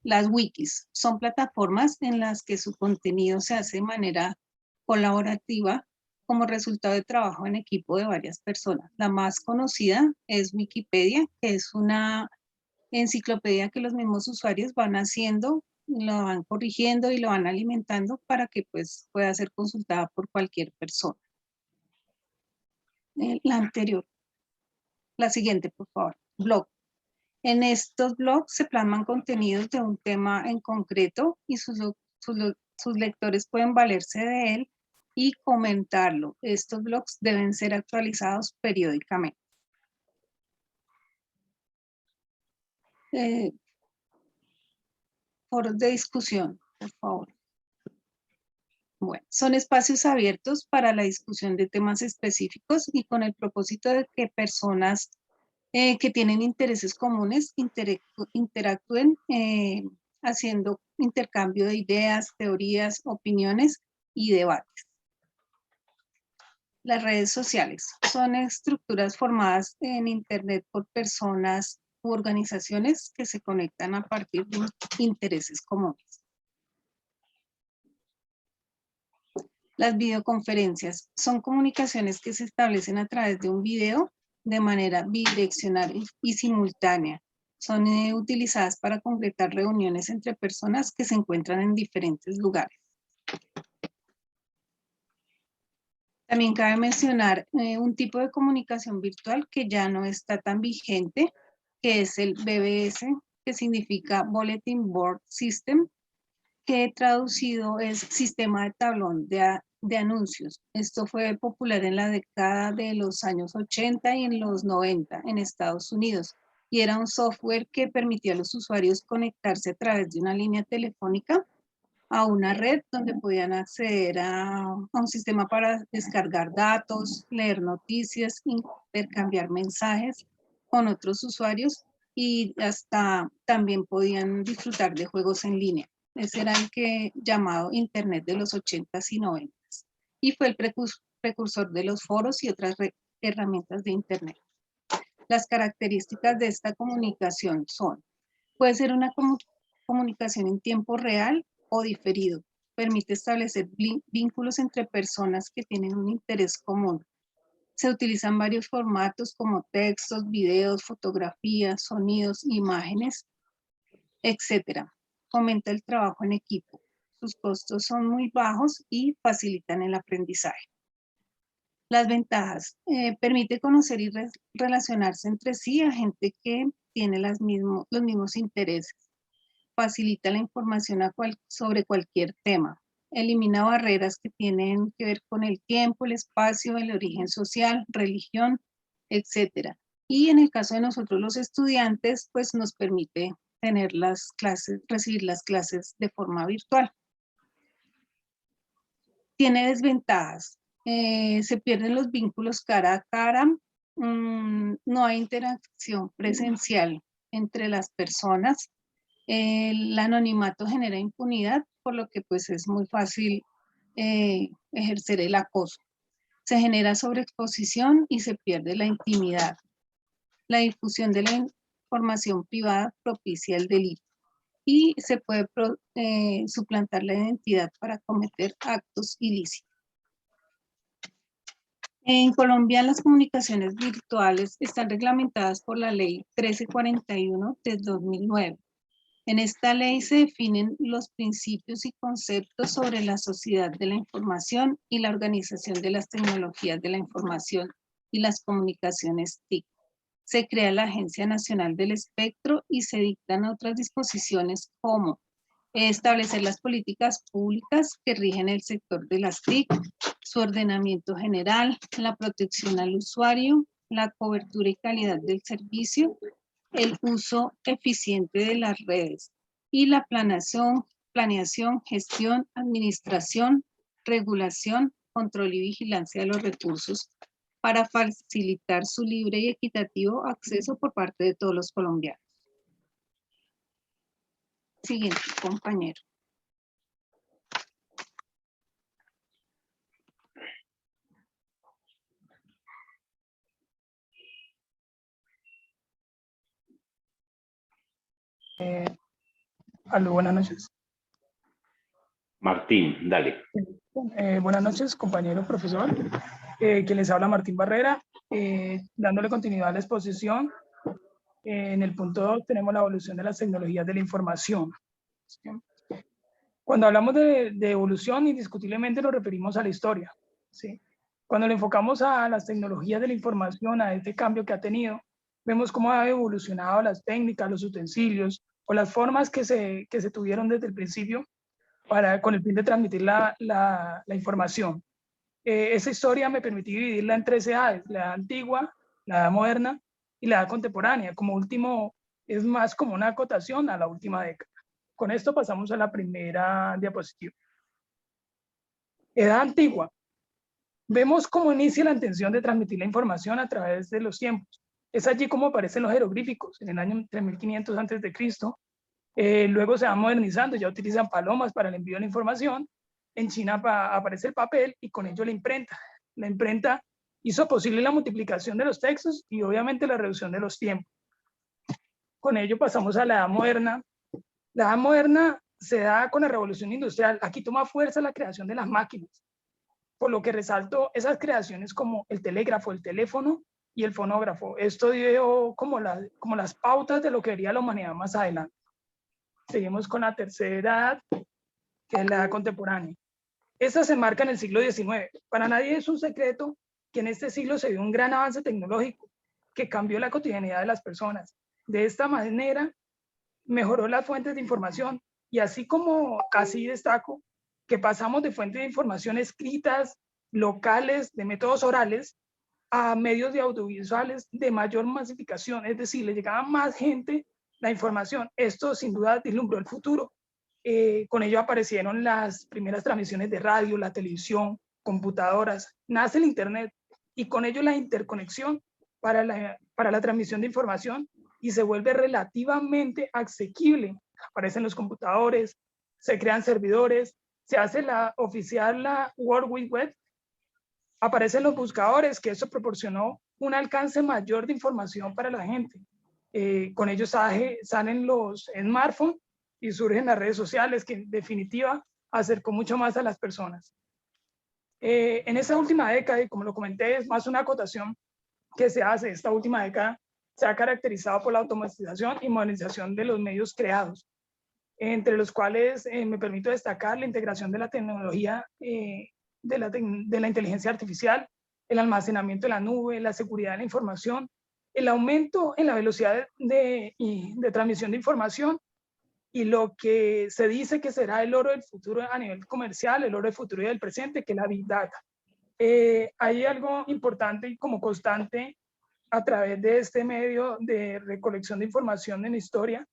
Las wikis son plataformas en las que su contenido se hace de manera colaborativa como resultado de trabajo en equipo de varias personas. La más conocida es Wikipedia, que es una enciclopedia que los mismos usuarios van haciendo, lo van corrigiendo y lo van alimentando para que pues, pueda ser consultada por cualquier persona. La anterior. La siguiente, por favor. Blog. En estos blogs se plasman contenidos de un tema en concreto y sus lectores pueden valerse de él y comentarlo. Estos blogs deben ser actualizados periódicamente. Foros de discusión, por favor. Bueno, son espacios abiertos para la discusión de temas específicos y con el propósito de que personas que tienen intereses comunes interactúen haciendo intercambio de ideas, teorías, opiniones y debates. Las redes sociales son estructuras formadas en Internet por personas u organizaciones que se conectan a partir de intereses comunes. Las videoconferencias son comunicaciones que se establecen a través de un video de manera bidireccional y simultánea. Son utilizadas para concretar reuniones entre personas que se encuentran en diferentes lugares. También cabe mencionar un tipo de comunicación virtual que ya no está tan vigente, que es el BBS, que significa Bulletin Board System, que traducido es Sistema de Tablón de Anuncios. Esto fue popular en la década de los años 80 y en los 90 en Estados Unidos, y era un software que permitía a los usuarios conectarse a través de una línea telefónica a una red donde podían acceder a un sistema para descargar datos, leer noticias, intercambiar mensajes con otros usuarios y hasta también podían disfrutar de juegos en línea. Ese era el que llamado Internet de los 80s y 90s. Y fue el precursor de los foros y otras herramientas de Internet. Las características de esta comunicación son: puede ser una comunicación en tiempo real o diferido. Permite establecer vínculos entre personas que tienen un interés común. Se utilizan varios formatos como textos, videos, fotografías, sonidos, imágenes, etc. Fomenta el trabajo en equipo. Sus costos son muy bajos y facilitan el aprendizaje. Las ventajas: permite conocer y relacionarse entre sí a gente que tiene los mismos intereses. Facilita la información sobre cualquier tema. Elimina barreras que tienen que ver con el tiempo, el espacio, el origen social, religión, etc. Y en el caso de nosotros los estudiantes, pues nos permite tener las clases, recibir las clases de forma virtual. Tiene desventajas. Se pierden los vínculos cara a cara. No hay interacción presencial entre las personas. El anonimato genera impunidad, por lo que pues es muy fácil ejercer el acoso. Se genera sobreexposición y se pierde la intimidad. La difusión de la información privada propicia el delito y se puede suplantar la identidad para cometer actos ilícitos. En Colombia, las comunicaciones virtuales están reglamentadas por la Ley 1341 de 2009. En esta ley se definen los principios y conceptos sobre la sociedad de la información y la organización de las tecnologías de la información y las comunicaciones TIC. Se crea la Agencia Nacional del Espectro y se dictan otras disposiciones como establecer las políticas públicas que rigen el sector de las TIC, su ordenamiento general, la protección al usuario, la cobertura y calidad del servicio, el uso eficiente de las redes y la planeación, gestión, administración, regulación, control y vigilancia de los recursos para facilitar su libre y equitativo acceso por parte de todos los colombianos. Siguiente, compañero. Aló, buenas noches. Martín, dale. Buenas noches, compañero profesor. Quien les habla, Martín Barrera, dándole continuidad a la exposición. En el punto 2 tenemos la evolución de las tecnologías de la información. ¿Sí? Cuando hablamos de evolución, indiscutiblemente nos referimos a la historia. ¿Sí? Cuando le enfocamos a las tecnologías de la información, a este cambio que ha tenido, vemos cómo ha evolucionado las técnicas, los utensilios o las formas que se tuvieron desde el principio con el fin de transmitir la información. Esa historia me permití dividirla en 3 edades: la edad antigua, la edad moderna y la edad contemporánea. Como último, es más como una acotación a la última década. Con esto pasamos a la primera diapositiva. Edad antigua. Vemos cómo inicia la intención de transmitir la información a través de los tiempos. Es allí como aparecen los jeroglíficos, en el año 3500 a.C. Luego se va modernizando, ya utilizan palomas para el envío de la información. En China aparece el papel y con ello la imprenta. La imprenta hizo posible la multiplicación de los textos y obviamente la reducción de los tiempos. Con ello pasamos a la edad moderna. La edad moderna se da con la revolución industrial. Aquí toma fuerza la creación de las máquinas, por lo que resalto esas creaciones como el telégrafo, el teléfono y el fonógrafo. Esto dio como las pautas de lo que vería la humanidad más adelante. Seguimos con la tercera edad, que es la edad contemporánea. Esta se marca en el siglo XIX. Para nadie es un secreto que en este siglo se dio un gran avance tecnológico que cambió la cotidianidad de las personas. De esta manera, mejoró las fuentes de información y así como así destaco que pasamos de fuentes de información escritas, locales, de métodos orales, a medios de audiovisuales de mayor masificación, es decir, le llegaba más gente la información. Esto sin duda vislumbró el futuro. Con ello aparecieron las primeras transmisiones de radio, la televisión, computadoras, nace el internet y con ello la interconexión para la transmisión de información y se vuelve relativamente asequible. Aparecen los computadores, se crean servidores, se hace oficial la World Wide Web, aparecen los buscadores, que eso proporcionó un alcance mayor de información para la gente. Con ellos salen los smartphones y surgen las redes sociales, que en definitiva acercó mucho más a las personas. En esa última década, y como lo comenté, es más una acotación que se hace, esta última década se ha caracterizado por la automatización y modernización de los medios creados, entre los cuales me permito destacar la integración de la tecnología de la inteligencia artificial, el almacenamiento de la nube, la seguridad de la información, el aumento en la velocidad de transmisión de información y lo que se dice que será el oro del futuro a nivel comercial, el oro del futuro y del presente, que es la Big Data. Hay algo importante y como constante a través de este medio de recolección de información en historia,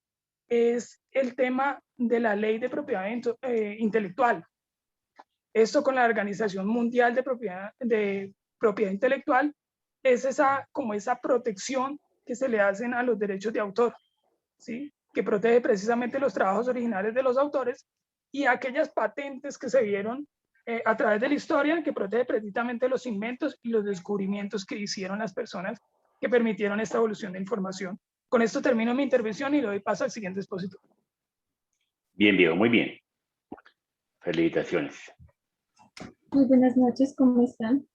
es el tema de la ley de propiedad intelectual. Esto con la Organización Mundial de Propiedad Intelectual es esa protección que se le hacen a los derechos de autor, ¿sí? Que protege precisamente los trabajos originales de los autores y aquellas patentes que se vieron a través de la historia, que protege precisamente los inventos y los descubrimientos que hicieron las personas que permitieron esta evolución de información. Con esto termino mi intervención y le doy paso al siguiente expositor. Bien, Diego, muy bien. Felicitaciones. Muy buenas noches, ¿cómo están?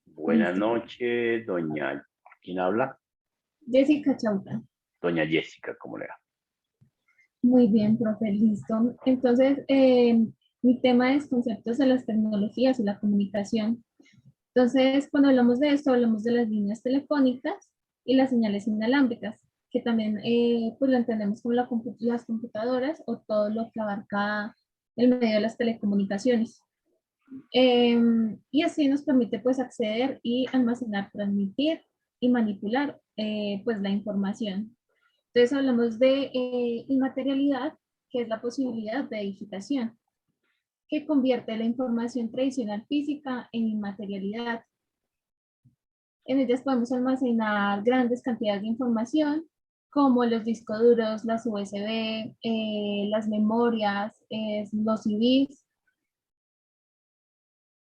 Buenas noches, doña. ¿Quién habla? Jessica Chauta. Doña Jessica, ¿cómo le va? Muy bien, profe, listo. Entonces, mi tema es conceptos de las tecnologías y la comunicación. Entonces, cuando hablamos de esto, hablamos de las líneas telefónicas y las señales inalámbricas, que también pues lo entendemos como las computadoras o todo lo que abarca el medio de las telecomunicaciones. Y así nos permite pues acceder y almacenar, transmitir y manipular pues la información. Entonces hablamos de inmaterialidad, que es la posibilidad de digitación, que convierte la información tradicional física en inmaterialidad. En ellas podemos almacenar grandes cantidades de información, como los discos duros, las USB, las memorias, los CDs.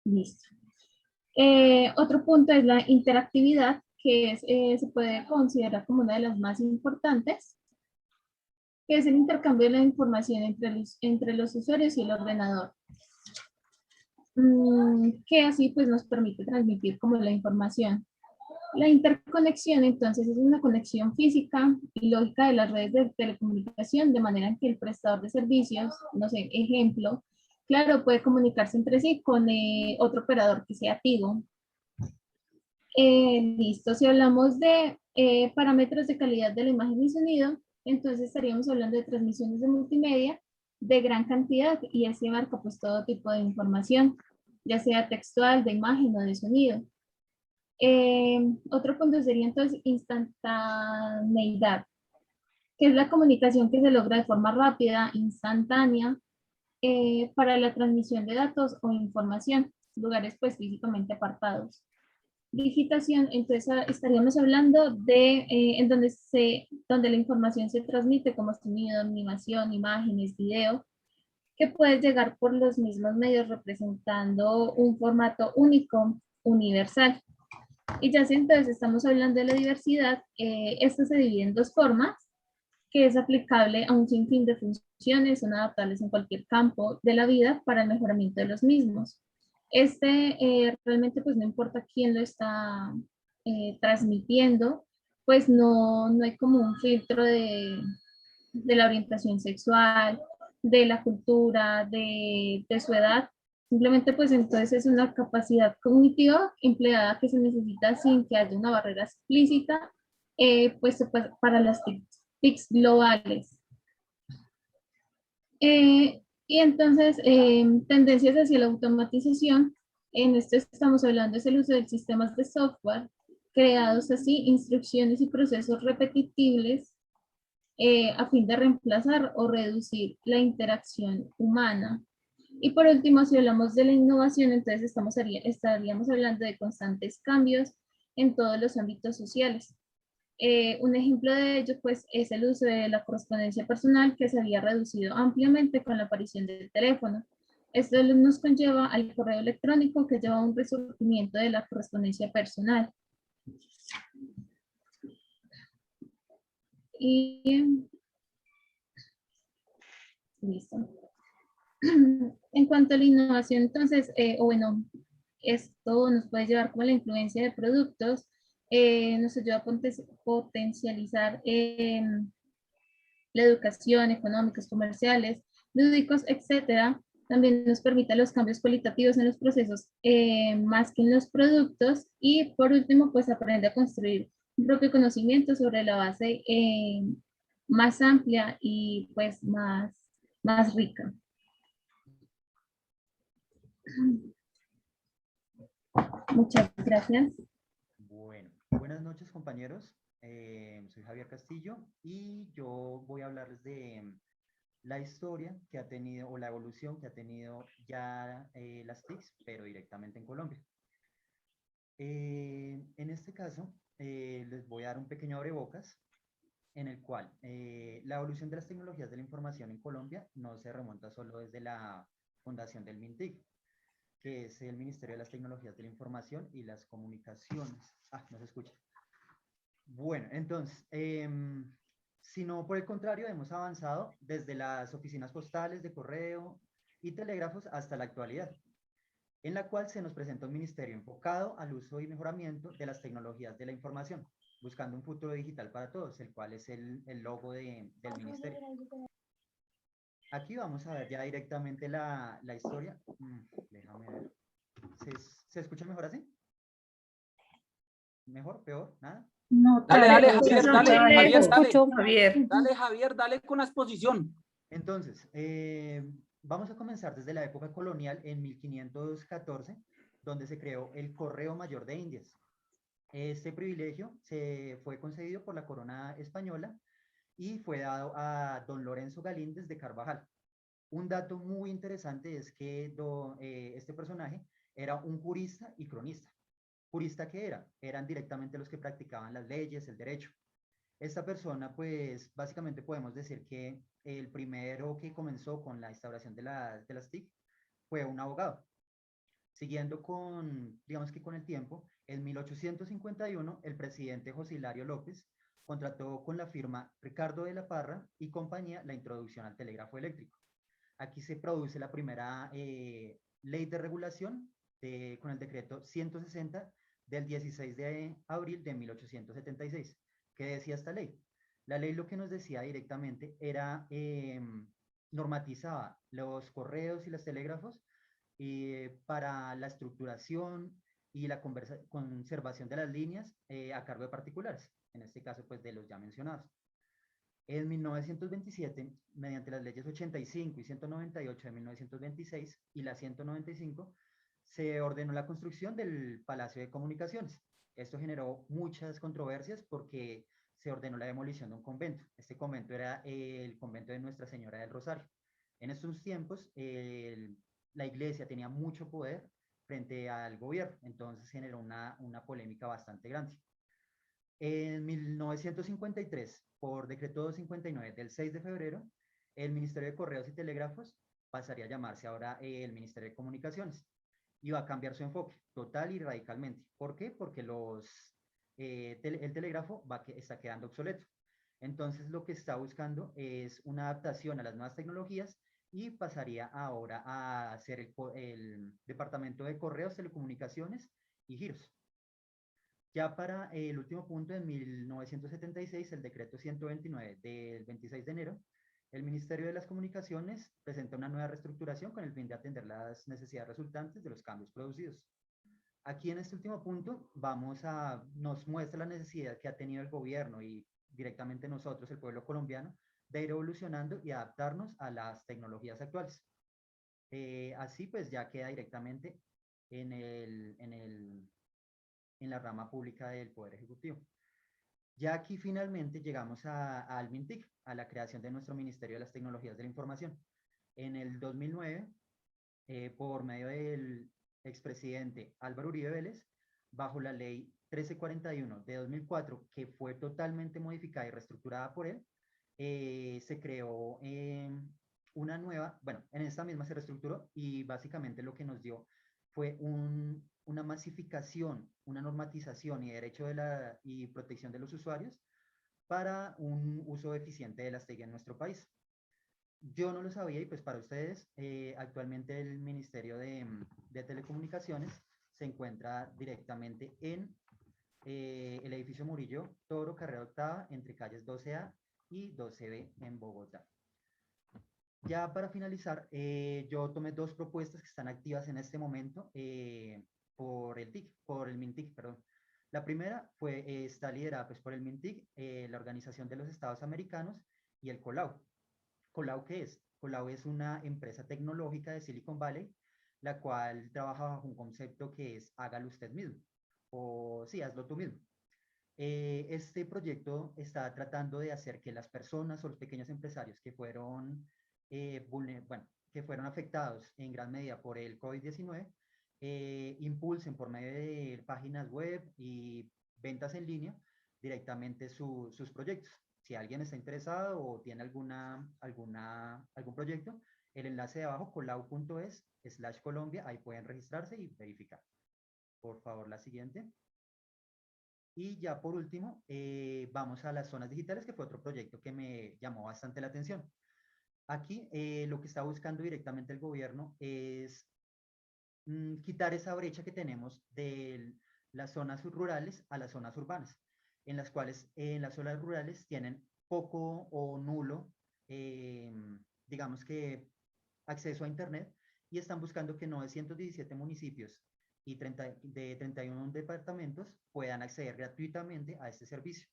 Listo. Otro punto es la interactividad, que se puede considerar como una de las más importantes, que es el intercambio de la información entre los usuarios y el ordenador, que así pues nos permite transmitir como la información. La interconexión entonces es una conexión física y lógica de las redes de telecomunicación, de manera que el prestador de servicios, no sé, ejemplo, claro, puede comunicarse entre sí con otro operador que sea Tigo. Listo, si hablamos de parámetros de calidad de la imagen y sonido, entonces estaríamos hablando de transmisiones de multimedia de gran cantidad y así abarca pues todo tipo de información, ya sea textual, de imagen o de sonido. Otro punto sería entonces instantaneidad, que es la comunicación que se logra de forma rápida, instantánea, para la transmisión de datos o información, lugares pues físicamente apartados. Digitación, entonces estaríamos hablando de en donde la información se transmite como sonido, animación, imágenes, video, que puede llegar por los mismos medios representando un formato único, universal. Y ya si entonces estamos hablando de la diversidad, esto se divide en dos formas, que es aplicable a un sinfín de funciones, son adaptables en cualquier campo de la vida para el mejoramiento de los mismos. Realmente pues no importa quién lo está transmitiendo, pues no hay como un filtro de la orientación sexual, de la cultura, de su edad. Simplemente pues entonces es una capacidad cognitiva empleada que se necesita sin que haya una barrera explícita pues para las TICs globales. Y entonces, tendencias hacia la automatización, en esto estamos hablando es el uso de sistemas de software creados así, instrucciones y procesos repetibles a fin de reemplazar o reducir la interacción humana. Y por último, si hablamos de la innovación, entonces estaríamos hablando de constantes cambios en todos los ámbitos sociales. Un ejemplo de ello pues, es el uso de la correspondencia personal que se había reducido ampliamente con la aparición del teléfono. Esto nos conlleva al correo electrónico que lleva a un resurgimiento de la correspondencia personal. Y listo. En cuanto a la innovación, entonces, esto nos puede llevar como la influencia de productos, nos ayuda a potencializar la educación, económicos, comerciales, lúdicos, etcétera. También nos permite los cambios cualitativos en los procesos más que en los productos. Y por último, pues aprende a construir un propio conocimiento sobre la base más amplia y pues más rica. Muchas gracias. Bueno, buenas noches compañeros. Soy Javier Castillo y yo voy a hablarles de la historia que ha tenido o la evolución que ha tenido ya las TICs, pero directamente en Colombia. En este caso, les voy a dar un pequeño abrebocas en el cual la evolución de las tecnologías de la información en Colombia no se remonta solo desde la fundación del MINTIC, que es el Ministerio de las Tecnologías de la Información y las Comunicaciones. No se escucha. Bueno, entonces, sino por el contrario, hemos avanzado desde las oficinas postales de correo y telégrafos hasta la actualidad, en la cual se nos presenta un ministerio enfocado al uso y mejoramiento de las tecnologías de la información, buscando un futuro digital para todos, el cual es el logo del ministerio. Aquí vamos a ver ya directamente la historia. Déjame ver. ¿Se escucha mejor así? ¿Mejor? ¿Peor? ¿Nada? No, dale, Javier, dale con la exposición. Entonces, vamos a comenzar desde la época colonial en 1514, donde se creó el Correo Mayor de Indias. Este privilegio se fue concedido por la corona española y fue dado a don Lorenzo Galíndez de Carvajal. Un dato muy interesante es que este personaje era un jurista y cronista. ¿Jurista qué era? Eran directamente los que practicaban las leyes, el derecho. Esta persona, pues, básicamente podemos decir que el primero que comenzó con la instauración de las TIC fue un abogado. Siguiendo digamos que con el tiempo, en 1851, el presidente José Hilario López contrató con la firma Ricardo de la Parra y compañía la introducción al telégrafo eléctrico. Aquí se produce la primera ley de regulación con el decreto 160 del 16 de abril de 1876. ¿Qué decía esta ley? La ley lo que nos decía directamente era, normatizaba los correos y los telégrafos para la estructuración y la conservación de las líneas a cargo de particulares, en este caso pues de los ya mencionados. En 1927, mediante las leyes 85 y 198 de 1926 y la 195, se ordenó la construcción del Palacio de Comunicaciones. Esto generó muchas controversias porque se ordenó la demolición de un convento. Este convento era el convento de Nuestra Señora del Rosario. En estos tiempos, la iglesia tenía mucho poder frente al gobierno, entonces generó una polémica bastante grande. En 1953, por decreto 259 del 6 de febrero, el Ministerio de Correos y Telégrafos pasaría a llamarse ahora el Ministerio de Comunicaciones y va a cambiar su enfoque total y radicalmente. ¿Por qué? Porque el telégrafo está quedando obsoleto. Entonces lo que está buscando es una adaptación a las nuevas tecnologías y pasaría ahora a ser el Departamento de Correos, Telecomunicaciones y Giros. Ya para el último punto, en 1976, el decreto 129 del 26 de enero, el Ministerio de las Comunicaciones presenta una nueva reestructuración con el fin de atender las necesidades resultantes de los cambios producidos. Aquí en este último punto nos muestra la necesidad que ha tenido el gobierno y directamente nosotros, el pueblo colombiano, de ir evolucionando y adaptarnos a las tecnologías actuales. Así pues ya queda directamente en la rama pública del Poder Ejecutivo. Ya aquí finalmente llegamos al MINTIC, a la creación de nuestro Ministerio de las Tecnologías de la Información. En el 2009, por medio del expresidente Álvaro Uribe Vélez, bajo la ley 1341 de 2004, que fue totalmente modificada y reestructurada por él, se creó una nueva, bueno, en esta misma se reestructuró y básicamente lo que nos dio fue una masificación, una normatización y derecho y protección de los usuarios para un uso eficiente de las TIC en nuestro país. Yo no lo sabía y pues para ustedes, actualmente el Ministerio de Telecomunicaciones se encuentra directamente en el edificio Murillo Toro, carrera octava, entre calles 12A y 12B en Bogotá. Ya para finalizar, yo tomé dos propuestas que están activas en este momento por el MINTIC, perdón. La primera está liderada pues, por el MINTIC, la Organización de los Estados Americanos y el COLAU. ¿COLAU qué es? COLAU es una empresa tecnológica de Silicon Valley, la cual trabaja bajo un concepto que es hágalo usted mismo, o sí, hazlo tú mismo. Este proyecto está tratando de hacer que las personas o los pequeños empresarios que fueron afectados en gran medida por el COVID-19, impulsen por medio de páginas web y ventas en línea directamente sus proyectos. Si alguien está interesado o tiene algún proyecto, el enlace de abajo, colau.es/Colombia, ahí pueden registrarse y verificar. Por favor, la siguiente. Y ya por último, vamos a las zonas digitales, que fue otro proyecto que me llamó bastante la atención. Aquí lo que está buscando directamente el gobierno es quitar esa brecha que tenemos de las zonas rurales a las zonas urbanas, en las cuales en las zonas rurales tienen poco o nulo, digamos que, acceso a Internet, y están buscando que 917 municipios y 31 departamentos puedan acceder gratuitamente a este servicio.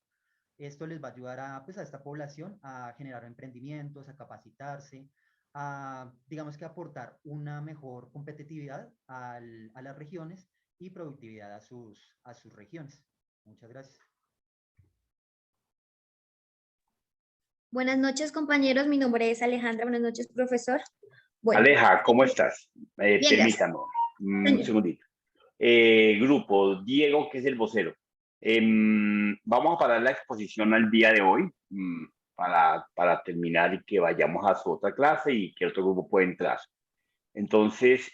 Esto les va a ayudar a esta población a generar emprendimientos, a capacitarse, digamos que aportar una mejor competitividad a las regiones y productividad a sus regiones. Muchas gracias. Buenas noches, compañeros. Mi nombre es Alejandra. Buenas noches, profesor. Bueno, Aleja, ¿cómo estás? bien, Permítame un segundito. Grupo, Diego, que es el vocero. Vamos a parar la exposición al día de hoy para terminar y que vayamos a su otra clase y que otro grupo pueda entrar. Entonces,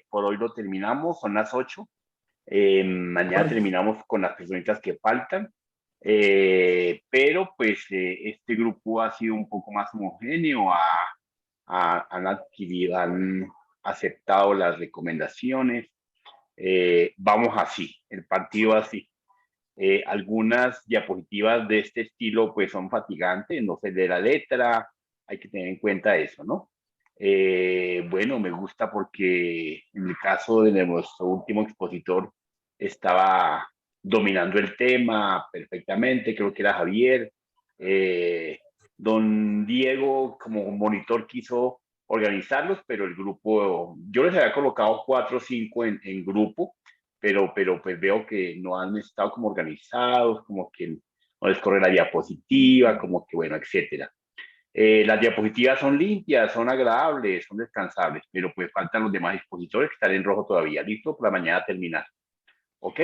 por hoy lo terminamos, son las 8. Mañana terminamos con las personitas que faltan. Pero pues este grupo ha sido un poco más homogéneo, han aceptado las recomendaciones. Vamos así, el partido así. Algunas diapositivas de este estilo pues son fatigantes, no se lee la letra, hay que tener en cuenta eso, ¿no? Bueno, me gusta porque en el caso de nuestro último expositor estaba dominando el tema perfectamente, creo que era Javier. Don Diego como monitor quiso organizarlos, pero el grupo, yo les había colocado 4 o 5 en grupo, pero pues veo que no han estado como organizados, como que no les corre la diapositiva, como que bueno, etcétera. Las diapositivas son limpias, son agradables, son descansables, pero pues faltan los demás expositores que están en rojo todavía, listo para mañana terminar. ¿Ok?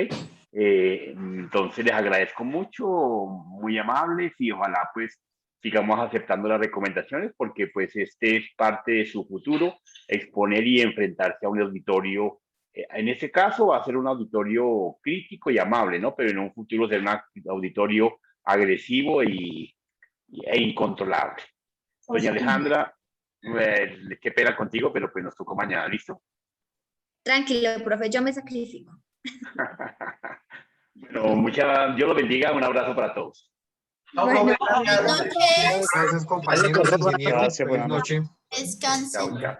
Entonces les agradezco mucho, muy amables, y ojalá pues sigamos aceptando las recomendaciones, porque pues este es parte de su futuro, exponer y enfrentarse a un auditorio. En este caso va a ser un auditorio crítico y amable, ¿no? Pero en un futuro será un auditorio agresivo e incontrolable. Doña Alejandra, qué pena contigo, pero pues nos tocó mañana, ¿listo? Tranquilo, profe, yo me sacrifico. Bueno, Bueno, Dios los bendiga, un abrazo para todos. Bueno, buenas noches. Gracias, compañeros. Gracias, buenas noches. Descansen. Chao, chao.